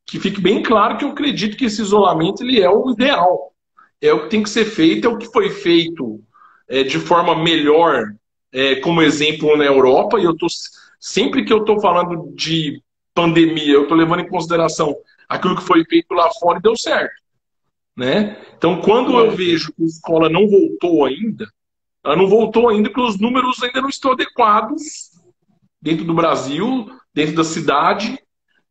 que fique bem claro que eu acredito que esse isolamento ele é o ideal, é o que tem que ser feito, é o que foi feito de forma melhor, como exemplo na Europa, e sempre que eu estou falando de pandemia, eu estou levando em consideração aquilo que foi feito lá fora e deu certo, né? Então, quando eu vejo que a escola não voltou ainda, ela não voltou ainda porque os números ainda não estão adequados dentro do Brasil, dentro da cidade,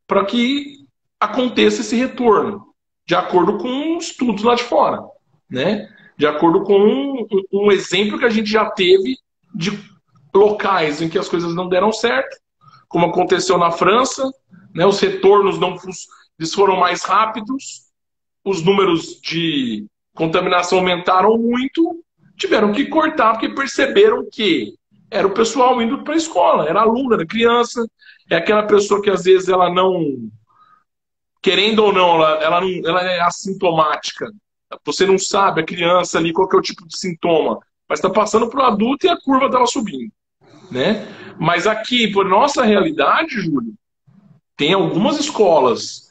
para que aconteça esse retorno, de acordo com estudos lá de fora, né? De acordo com um exemplo que a gente já teve de locais em que as coisas não deram certo, como aconteceu na França, né? Os retornos eles foram mais rápidos, os números de contaminação aumentaram muito, tiveram que cortar porque perceberam que era o pessoal indo para a escola, era aluno, era criança, é aquela pessoa que às vezes ela não, querendo ou não, ela é assintomática. Você não sabe, a criança ali, qual que é o tipo de sintoma, mas está passando para o adulto e a curva estava subindo, né? Mas aqui, por nossa realidade, Júlio, tem algumas escolas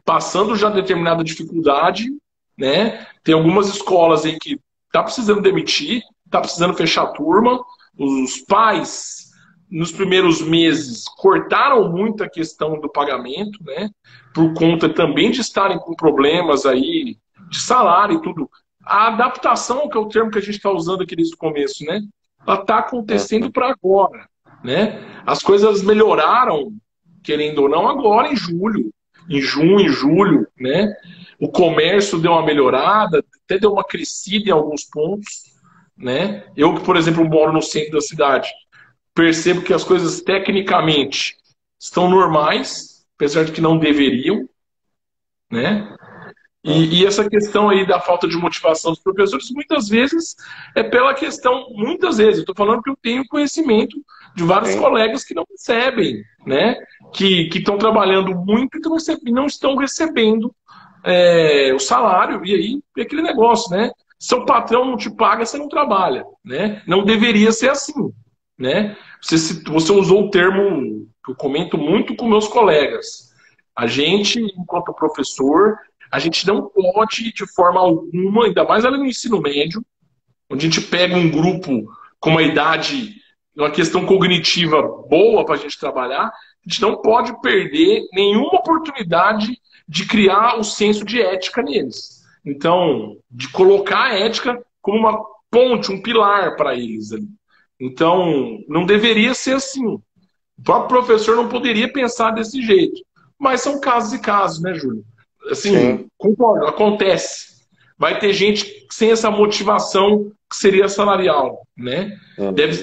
passando já determinada dificuldade, né? Tem algumas escolas aí que tá precisando demitir, tá precisando fechar a turma. Os pais, nos primeiros meses, cortaram muito a questão do pagamento, né? Por conta também de estarem com problemas aí de salário e tudo. A adaptação, que é o termo que a gente está usando aqui desde o começo, né? Ela está acontecendo para agora, né? As coisas melhoraram, querendo ou não, agora em julho, em junho, em julho, né? O comércio deu uma melhorada, até deu uma crescida em alguns pontos, né? Eu, que, por exemplo, moro no centro da cidade, percebo que as coisas tecnicamente estão normais, apesar de que não deveriam, né? E essa questão aí da falta de motivação dos professores, muitas vezes é pela questão, muitas vezes, eu estou falando que eu tenho conhecimento de vários Sim. colegas que não recebem, né? Que estão trabalhando muito e não estão recebendo o salário, e aí é aquele negócio, né? Seu patrão não te paga, você não trabalha, né? Não deveria ser assim, né? Você usou o termo que eu comento muito com meus colegas. A gente, enquanto professor, A gente não pode, de forma alguma, ainda mais ali no ensino médio, onde a gente pega um grupo com uma idade, uma questão cognitiva boa para a gente trabalhar, a gente não pode perder nenhuma oportunidade de criar o senso de ética neles. Então, de colocar a ética como uma ponte, um pilar para eles ali. Então, não deveria ser assim. O próprio professor não poderia pensar desse jeito. Mas são casos e casos, né, Júlio? Assim, Sim. concordo, acontece. Vai ter gente sem essa motivação que seria salarial, né?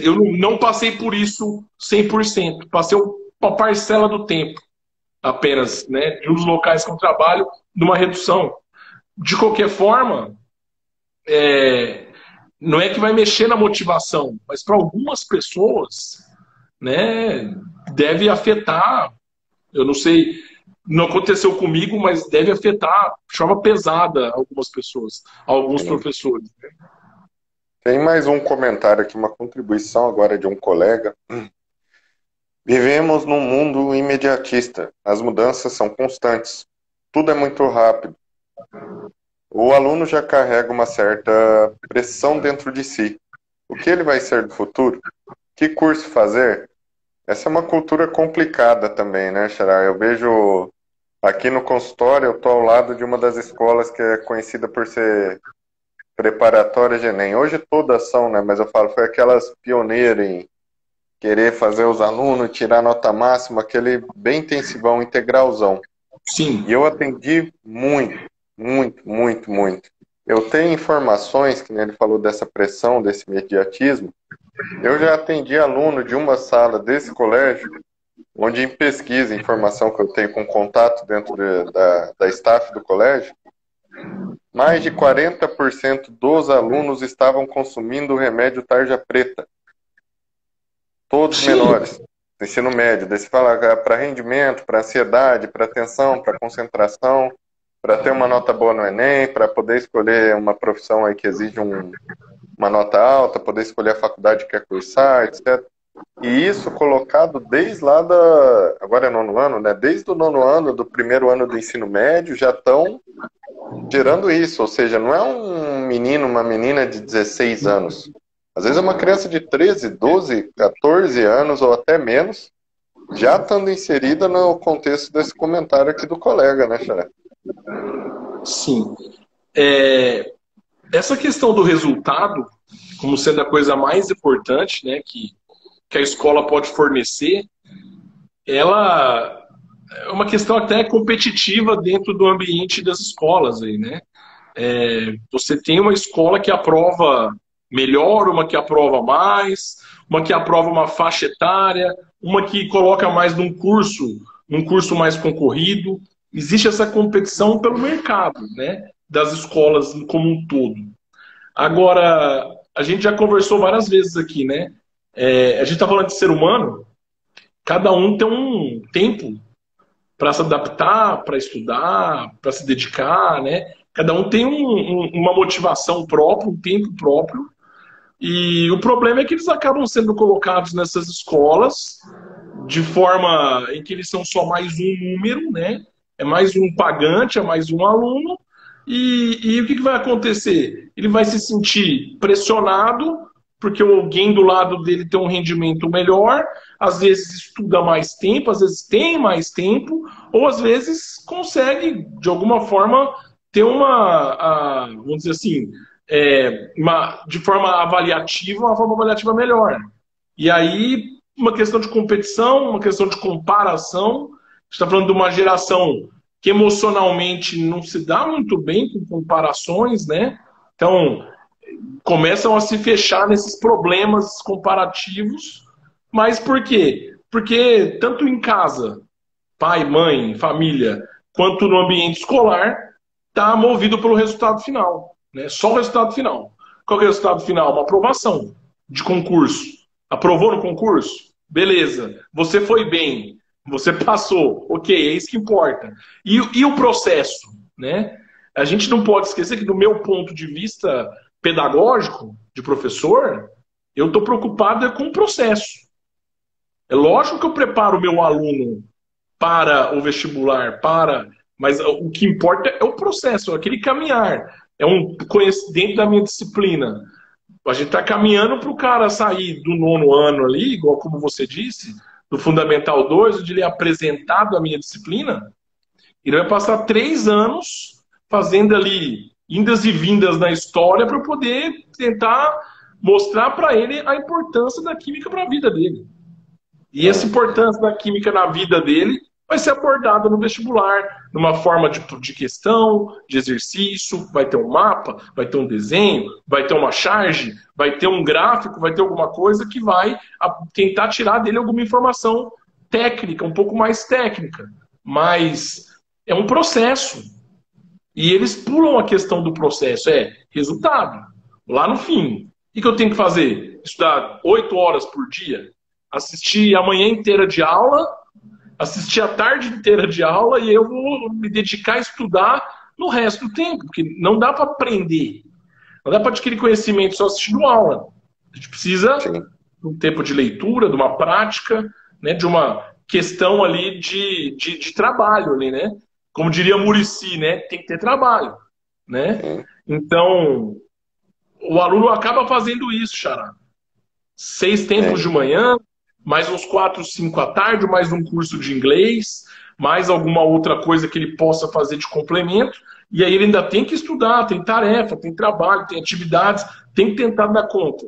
Eu não passei por isso 100%. Passei uma parcela do tempo apenas, né? De um dos locais que eu trabalho, numa redução. De qualquer forma, não é que vai mexer na motivação, mas para algumas pessoas, né, deve afetar. Eu não sei, não aconteceu comigo, mas deve afetar de forma pesada algumas pessoas, alguns Sim. professores. Tem mais um comentário aqui, uma contribuição agora de um colega. Vivemos num mundo imediatista. As mudanças são constantes. Tudo é muito rápido. O aluno já carrega uma certa pressão dentro de si. O que ele vai ser do futuro? Que curso fazer? Essa é uma cultura complicada também, né, Xará? Eu vejo aqui no consultório, eu estou ao lado de uma das escolas que é conhecida por ser preparatória de Enem. Hoje todas são, né? Mas eu falo, foi aquelas pioneiras em querer fazer os alunos tirar nota máxima, aquele bem intensivão, integralzão. Sim. E eu atendi muito, muito, muito, muito. Eu tenho informações, que nem ele falou dessa pressão, desse imediatismo. Eu já atendi aluno de uma sala desse colégio, onde em pesquisa, informação que eu tenho com contato dentro da staff do colégio, mais de 40% dos alunos estavam consumindo o remédio tarja preta. Todos Sim. menores, do ensino médio. Daí você fala para rendimento, para ansiedade, para atenção, para concentração, para ter uma nota boa no Enem, para poder escolher uma profissão aí que exige uma nota alta, poder escolher a faculdade que quer cursar, etc. E isso colocado desde lá agora é nono ano, né? Desde o nono ano, do primeiro ano do ensino médio, já estão gerando isso. Ou seja, não é um menino, uma menina de 16 anos. Às vezes é uma criança de 13, 12, 14 anos ou até menos, já estando inserida no contexto desse comentário aqui do colega, né, Xará? Sim. Essa questão do resultado, como sendo a coisa mais importante, né, que a escola pode fornecer, ela é uma questão até competitiva dentro do ambiente das escolas aí, né? Você tem uma escola que aprova melhor, uma que aprova mais, uma que aprova uma faixa etária, uma que coloca mais num curso mais concorrido. Existe essa competição pelo mercado, né? Das escolas como um todo. Agora, a gente já conversou várias vezes aqui, né? A gente está falando de ser humano, cada um tem um tempo para se adaptar, para estudar, para se dedicar, né? Cada um tem uma motivação própria, um tempo próprio. E o problema é que eles acabam sendo colocados nessas escolas de forma em que eles são só mais um número, né? É mais um pagante, é mais um aluno. E o que vai acontecer? Ele vai se sentir pressionado porque alguém do lado dele tem um rendimento melhor, às vezes estuda mais tempo, às vezes tem mais tempo, ou às vezes consegue, de alguma forma, ter vamos dizer assim, de forma avaliativa, uma forma avaliativa melhor. E aí, uma questão de competição, uma questão de comparação, a gente está falando de uma geração que emocionalmente não se dá muito bem com comparações, né? Então, começam a se fechar nesses problemas comparativos. Mas por quê? Porque tanto em casa, pai, mãe, família, quanto no ambiente escolar, está movido pelo resultado final. Né? Só o resultado final. Qual é o resultado final? Uma aprovação de concurso. Aprovou no concurso? Beleza. Você foi bem. Você passou. Ok, é isso que importa. E o processo? Né? A gente não pode esquecer que, do meu ponto de vista pedagógico, de professor, eu estou preocupado com o processo. É lógico que eu preparo o meu aluno para o vestibular, para Mas o que importa é o processo, aquele caminhar. Dentro da minha disciplina. A gente está caminhando para o cara sair do 9º ano ali, igual como você disse, do Fundamental 2, onde ele é apresentado a minha disciplina. Ele vai passar 3 anos fazendo ali indas e vindas na história para poder tentar mostrar para ele a importância da química para a vida dele. E essa importância da química na vida dele vai ser abordada no vestibular, numa forma de questão, de exercício, vai ter um mapa, vai ter um desenho, vai ter uma charge, vai ter um gráfico, vai ter alguma coisa que vai tentar tirar dele alguma informação técnica, um pouco mais técnica. Mas é um processo. E eles pulam a questão do processo, resultado. Lá no fim, o que eu tenho que fazer? Estudar 8 horas por dia? Assistir a manhã inteira de aula, assistir a tarde inteira de aula e eu vou me dedicar a estudar no resto do tempo, porque não dá para aprender, não dá para adquirir conhecimento só assistindo aula. A gente precisa de um tempo de leitura, de uma prática, né, de uma questão ali de trabalho ali, né? Como diria Muricy, né? Tem que ter trabalho, né? Então, o aluno acaba fazendo isso, Xará. 6 tempos de manhã, mais uns 4, 5 à tarde, mais um curso de inglês, mais alguma outra coisa que ele possa fazer de complemento, e aí ele ainda tem que estudar, tem tarefa, tem trabalho, tem atividades, tem que tentar dar conta.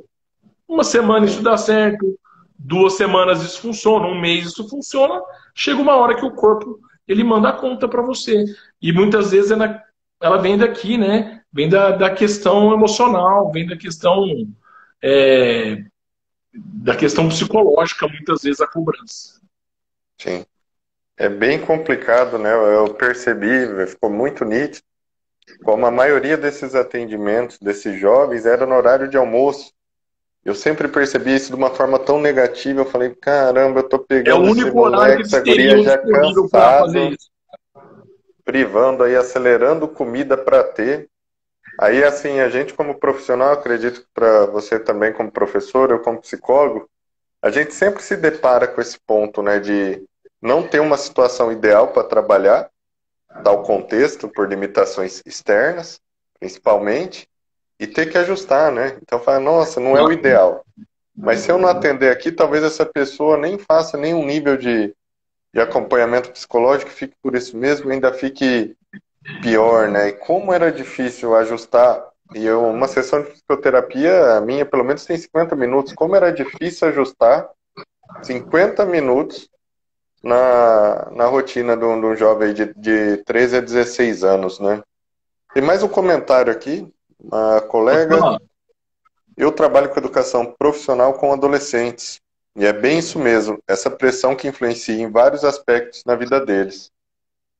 Uma semana isso dá certo, 2 semanas isso funciona, um mês isso funciona, chega uma hora que o corpo ele manda a conta para você. E muitas vezes ela vem daqui, né? Vem da questão emocional, vem da questão psicológica, muitas vezes, a cobrança. Sim. É bem complicado, né? Eu percebi, ficou muito nítido, como a maioria desses atendimentos, desses jovens, era no horário de almoço. Eu sempre percebi isso de uma forma tão negativa. Eu falei, caramba, eu tô pegando esse moleque, essa guria já cansado, privando aí, acelerando comida para ter. Aí, assim, a gente como profissional, acredito que para você também como professor, eu como psicólogo, a gente sempre se depara com esse ponto, né, de não ter uma situação ideal para trabalhar, tal contexto, por limitações externas, principalmente, e ter que ajustar, né? Então, fala, nossa, não é o ideal. Mas se eu não atender aqui, talvez essa pessoa nem faça nenhum nível de acompanhamento psicológico, fique por isso mesmo, ainda fique pior, né? E como era difícil ajustar, e uma sessão de psicoterapia, a minha pelo menos tem 50 minutos, como era difícil ajustar 50 minutos na rotina de um jovem de 13 a 16 anos, né? Tem mais um comentário aqui, uma colega. Eu trabalho com educação profissional com adolescentes, e é bem isso mesmo, essa pressão que influencia em vários aspectos na vida deles.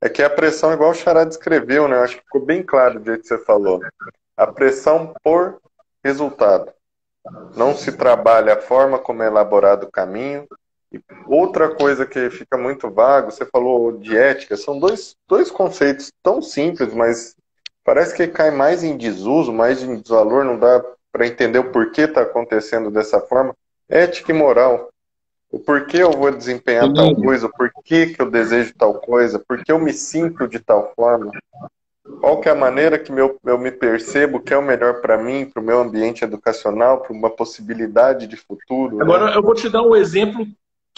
É que a pressão, igual o Xará descreveu, né? Eu acho que ficou bem claro do jeito que você falou. A pressão por resultado. Não se trabalha a forma como é elaborado o caminho. E outra coisa que fica muito vago, você falou de ética, são dois conceitos tão simples, mas parece que cai mais em desuso, mais em desvalor, não dá para entender o porquê está acontecendo dessa forma. Ética e moral. O porquê eu vou desempenhar tal coisa, o porquê que eu desejo tal coisa, porquê eu me sinto de tal forma, qual que é a maneira que eu me percebo que é o melhor para mim, para o meu ambiente educacional, para uma possibilidade de futuro. Agora, né? Eu vou te dar um exemplo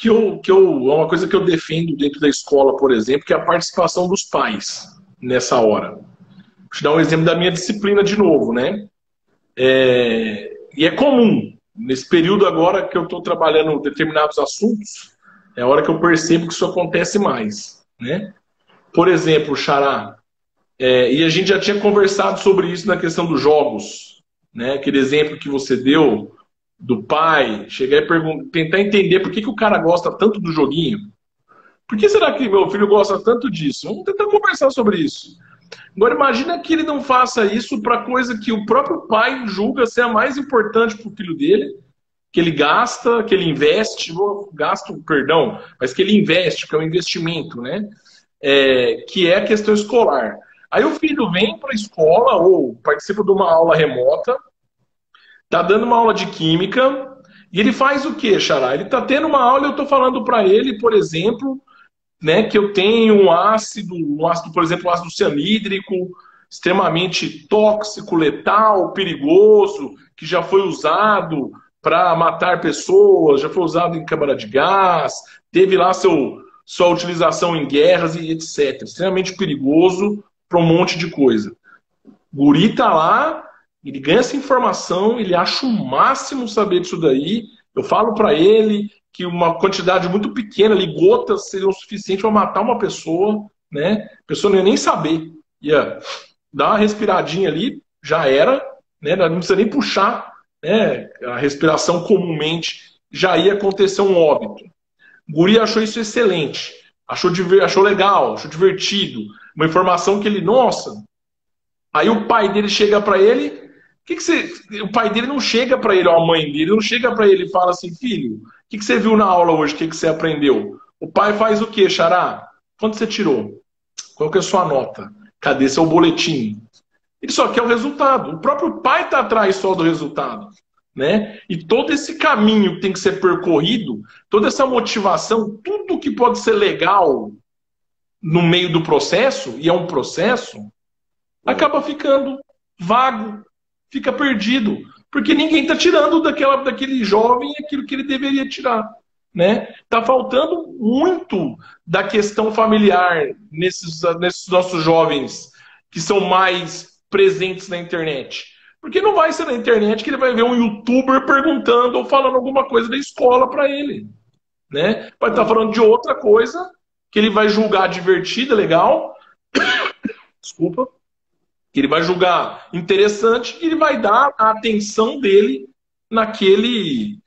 é uma coisa que eu defendo dentro da escola, por exemplo, que é a participação dos pais nessa hora. Vou te dar um exemplo da minha disciplina de novo, né? E é comum. Nesse período agora que eu estou trabalhando determinados assuntos, é a hora que eu percebo que isso acontece mais, né? Por exemplo, Xará, e a gente já tinha conversado sobre isso na questão dos jogos, né? Aquele exemplo que você deu do pai, chegar e tentar entender por que o cara gosta tanto do joguinho. Por que será que meu filho gosta tanto disso? Vamos tentar conversar sobre isso. Agora imagina que ele não faça isso para coisa que o próprio pai julga ser a mais importante para o filho dele, que ele gasta, que ele investe, mas que ele investe, que é um investimento, né? Que é a questão escolar. Aí o filho vem para a escola ou participa de uma aula remota, tá dando uma aula de química, e ele faz o quê, Xará? Ele tá tendo uma aula e eu tô falando para ele, por exemplo, né, que eu tenho um ácido, por exemplo, um ácido cianídrico, extremamente tóxico, letal, perigoso, que já foi usado para matar pessoas, já foi usado em câmara de gás, teve lá sua utilização em guerras e etc. Extremamente perigoso para um monte de coisa. O guri tá lá, ele ganha essa informação, ele acha o máximo saber disso daí. Eu falo para ele que uma quantidade muito pequena, ali, gotas, seria o suficiente para matar uma pessoa, né? A pessoa não ia nem saber. Ia dar uma respiradinha ali, já era, né? Não precisa nem puxar, né? A respiração comumente já ia acontecer um óbito. O guri achou isso excelente, achou legal, achou divertido, uma informação que ele, nossa. Aí o pai dele chega para ele, o pai dele não chega para ele, ou a mãe dele não chega para ele e fala assim, filho, o que você viu na aula hoje, o que você aprendeu? O pai faz o quê, Xará? Quanto você tirou? Qual que é a sua nota? Cadê seu boletim? Ele só quer o resultado. O próprio pai está atrás só do resultado. Né? E todo esse caminho que tem que ser percorrido, toda essa motivação, tudo que pode ser legal no meio do processo, e é um processo, acaba ficando vago, fica perdido. Porque ninguém está tirando daquele jovem aquilo que ele deveria tirar. Né? Tá faltando muito da questão familiar nesses nossos jovens que são mais presentes na internet. Porque não vai ser na internet que ele vai ver um youtuber perguntando ou falando alguma coisa da escola para ele. Né? Vai estar falando de outra coisa que ele vai julgar divertida, legal. Desculpa. Que ele vai julgar interessante e ele vai dar a atenção dele naquele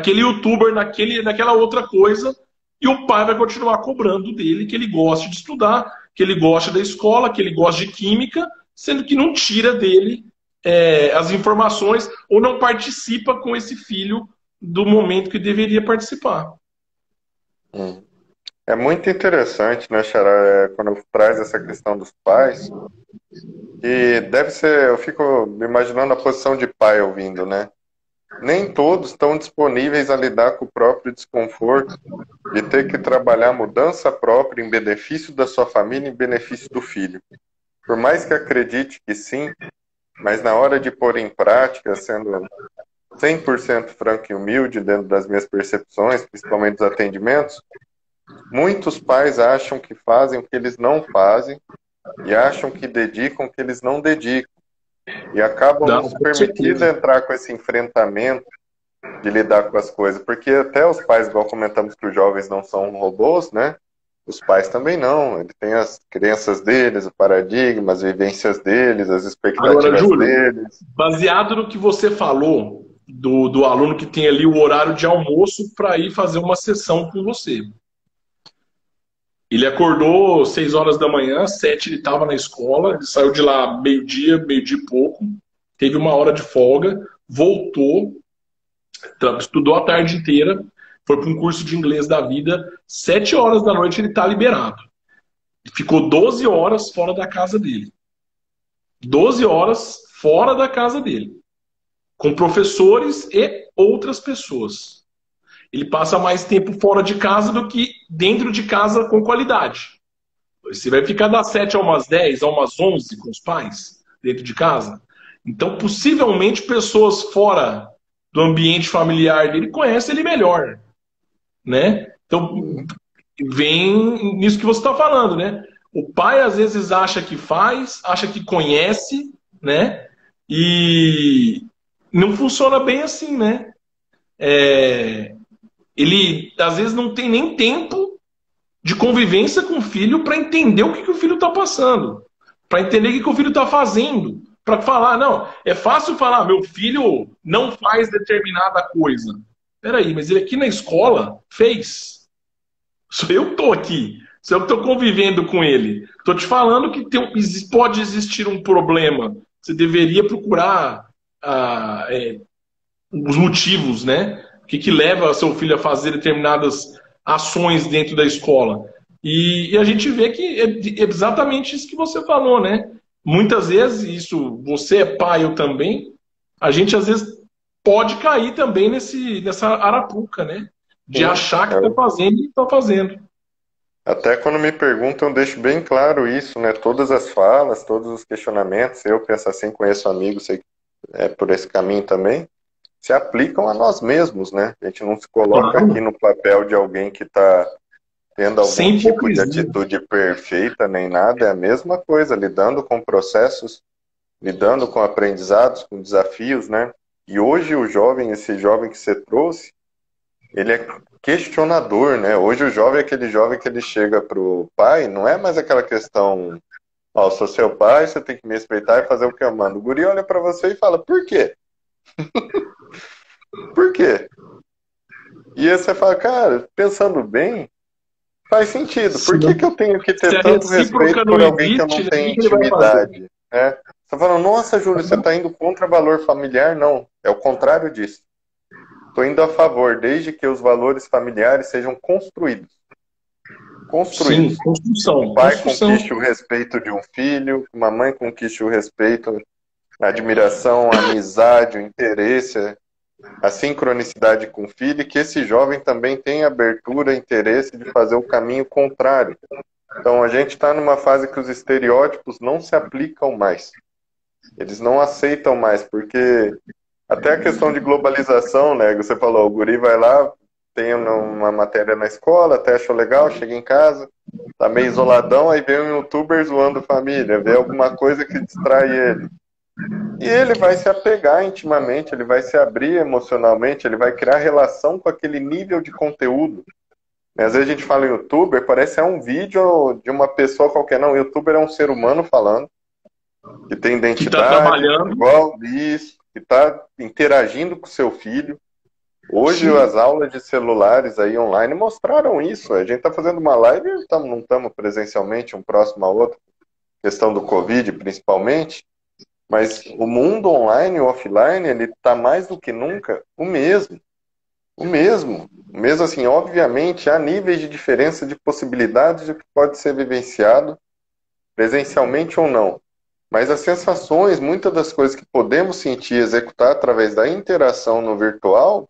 youtuber, naquela outra coisa, e o pai vai continuar cobrando dele que ele goste de estudar, que ele goste da escola, que ele goste de química, sendo que não tira dele as informações ou não participa com esse filho do momento que deveria participar. É muito interessante, né, Xará, quando traz essa questão dos pais, e deve ser, eu fico imaginando a posição de pai ouvindo, né? Nem todos estão disponíveis a lidar com o próprio desconforto de ter que trabalhar mudança própria em benefício da sua família, em benefício do filho. Por mais que acredite que sim, mas na hora de pôr em prática, sendo 100% franco e humilde dentro das minhas percepções, principalmente dos atendimentos, muitos pais acham que fazem o que eles não fazem e acham que dedicam o que eles não dedicam. E acabam nos permitindo entrar com esse enfrentamento de lidar com as coisas. Porque até os pais, igual comentamos que os jovens não são robôs, né? Os pais também não. Ele tem as crenças deles, o paradigma, as vivências deles, as expectativas Agora, Júlio, deles. Baseado no que você falou do aluno que tem ali o horário de almoço para ir fazer uma sessão com você. Ele acordou 6 horas da manhã, 7 ele estava na escola, ele saiu de lá meio-dia e pouco, teve 1 hora de folga, voltou, estudou a tarde inteira, foi para um curso de inglês da vida, 7 horas da noite ele está liberado. Ficou 12 horas fora da casa dele. 12 horas fora da casa dele. Com professores e outras pessoas. Ele passa mais tempo fora de casa do que dentro de casa com qualidade. Você vai ficar das 7 a umas 10, a umas 11 com os pais, dentro de casa. Então, possivelmente, pessoas fora do ambiente familiar dele conhecem ele melhor. Né? Então, vem nisso que você está falando, né? O pai, às vezes, acha que faz, acha que conhece, né? E não funciona bem assim, né? Ele, às vezes, não tem nem tempo de convivência com o filho para entender o que o filho está passando, para entender o que o filho está fazendo, para falar, não, é fácil falar, meu filho não faz determinada coisa. Peraí, mas ele aqui na escola fez. Sou eu que estou aqui, sou eu que estou convivendo com ele. Estou te falando que pode existir um problema. Você deveria procurar os motivos, né? O que leva seu filho a fazer determinadas ações dentro da escola. E a gente vê que é exatamente isso que você falou, né? Muitas vezes, isso, você é pai, eu também, a gente às vezes pode cair também nessa arapuca, né? De achar que está fazendo e está fazendo. Até quando me perguntam, eu deixo bem claro isso, né? Todas as falas, todos os questionamentos, eu penso assim, conheço amigos, sei que é por esse caminho também, se aplicam a nós mesmos, né? A gente não se coloca aqui Claro. no papel de alguém que está tendo algum Sem tipo de hipocrisia. atitude perfeita nem nada, é a mesma coisa, lidando com processos, lidando com aprendizados, com desafios, né? E hoje o jovem, esse jovem que você trouxe, ele é questionador, né? Hoje o jovem é aquele jovem que ele chega pro pai, não é mais aquela questão, ó, eu sou seu pai, você tem que me respeitar e fazer o que eu mando. O guri olha pra você e fala, por quê? Por quê? E aí você fala, cara, pensando bem, faz sentido. Se, Por que que eu tenho que se ter a tanto respeito recíproca não por alguém que eu existe, não né, tenho o que ele vai fazer? intimidade? Né? Você tá falando, nossa, Júlio, você está indo contra valor familiar? Não, é o contrário disso. Estou indo a favor, desde que os valores familiares sejam construídos. Sim, Construídos. Um construção. pai Construção. conquiste o respeito de um filho, uma mãe conquiste o respeito, a admiração, a amizade, o interesse, a sincronicidade com o filho, e que esse jovem também tenha abertura, interesse de fazer o caminho contrário. Então a gente está numa fase que os estereótipos não se aplicam mais. Eles não aceitam mais, porque até a questão de globalização, né? Você falou, o guri vai lá, tem uma matéria na escola, até achou legal, chega em casa, tá meio isoladão, aí vem um youtuber zoando família, vê alguma coisa que distrai ele. E ele vai se apegar intimamente, ele vai se abrir emocionalmente, ele vai criar relação com aquele nível de conteúdo. Às vezes a gente fala em youtuber, parece um vídeo de uma pessoa qualquer. Não, o youtuber é um ser humano falando, que tem Que está identidade, trabalhando. igual isso, que está interagindo com seu filho. Hoje Sim. as aulas de celulares aí online mostraram isso. A gente está fazendo uma live e não estamos presencialmente um próximo ao outro, questão do Covid principalmente, mas o mundo online e offline, ele está mais do que nunca o mesmo. O mesmo. O mesmo assim, obviamente, há níveis de diferença de possibilidades de que pode ser vivenciado presencialmente ou não. Mas as sensações, muitas das coisas que podemos sentir e executar através da interação no virtual,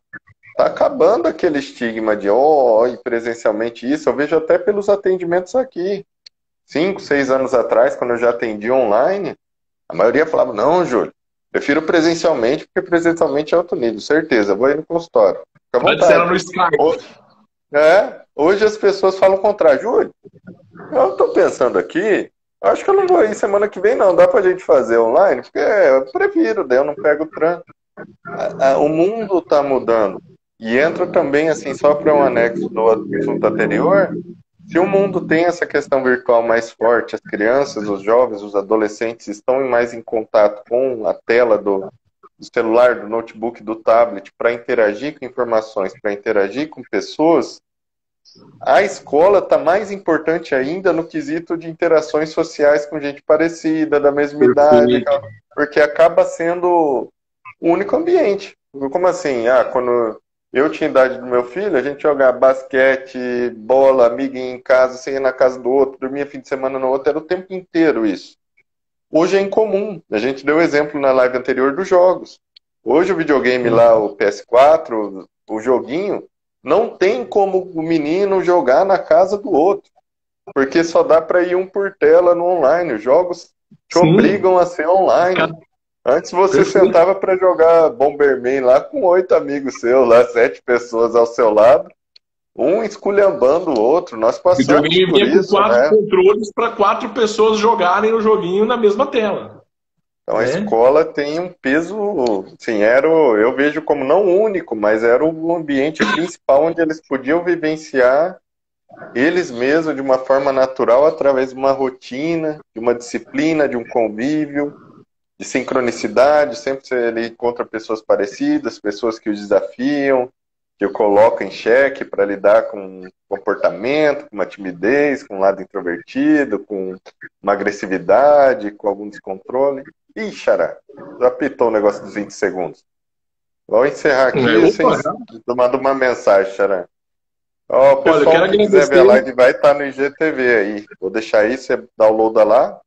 está acabando aquele estigma de, e presencialmente isso. Eu vejo até pelos atendimentos aqui. 5, 6 anos atrás, quando eu já atendi online, a maioria falava, não, Júlio, prefiro presencialmente, porque presencialmente é outro nível. Certeza, vou ir no consultório. Fica à Antes era vontade. no Skype. Hoje as pessoas falam o contrário. Júlio, eu estou pensando aqui, acho que eu não vou ir semana que vem, não. Dá pra gente fazer online? Porque eu prefiro, daí eu não pego o trânsito. O mundo está mudando. E entra também, assim, só para um anexo do assunto anterior, se o mundo tem essa questão virtual mais forte, as crianças, os jovens, os adolescentes estão mais em contato com a tela do celular, do notebook, do tablet, para interagir com informações, para interagir com pessoas, a escola está mais importante ainda no quesito de interações sociais com gente parecida, da mesma idade, Perfeito. porque acaba sendo o único ambiente. Como assim? Quando eu tinha a idade do meu filho, a gente jogava basquete, bola, amiguinho em casa, você ia na casa do outro, dormia fim de semana no outro, era o tempo inteiro isso. Hoje é incomum. A gente deu exemplo na live anterior dos jogos. Hoje o videogame lá, o PS4, o joguinho, não tem como o menino jogar na casa do outro. Porque só dá para ir um por tela no online. Os jogos te Sim. obrigam a ser online. Antes você Perfeito. sentava para jogar Bomberman lá com 8 amigos seus, lá 7 pessoas ao seu lado, um esculhambando o outro. Nós O passamos videogame por vinha com isso, 4 né? controles para 4 pessoas jogarem o joguinho na mesma tela. Então a Né? escola tem um peso, sim, eu vejo como não único, mas era o ambiente principal onde eles podiam vivenciar eles mesmos de uma forma natural através de uma rotina, de uma disciplina, de um convívio, de sincronicidade, sempre ele encontra pessoas parecidas, pessoas que o desafiam, que o colocam em xeque para lidar com comportamento, com uma timidez, com um lado introvertido, com uma agressividade, com algum descontrole. Ih, xará, já apitou o negócio dos 20 segundos. Vou encerrar aqui sem Opa, tomando uma mensagem, xará. Ó, o olha, eu quero pessoal que quiser ver a agradecer. live vai estar no IGTV aí. Vou deixar aí, você downloada lá.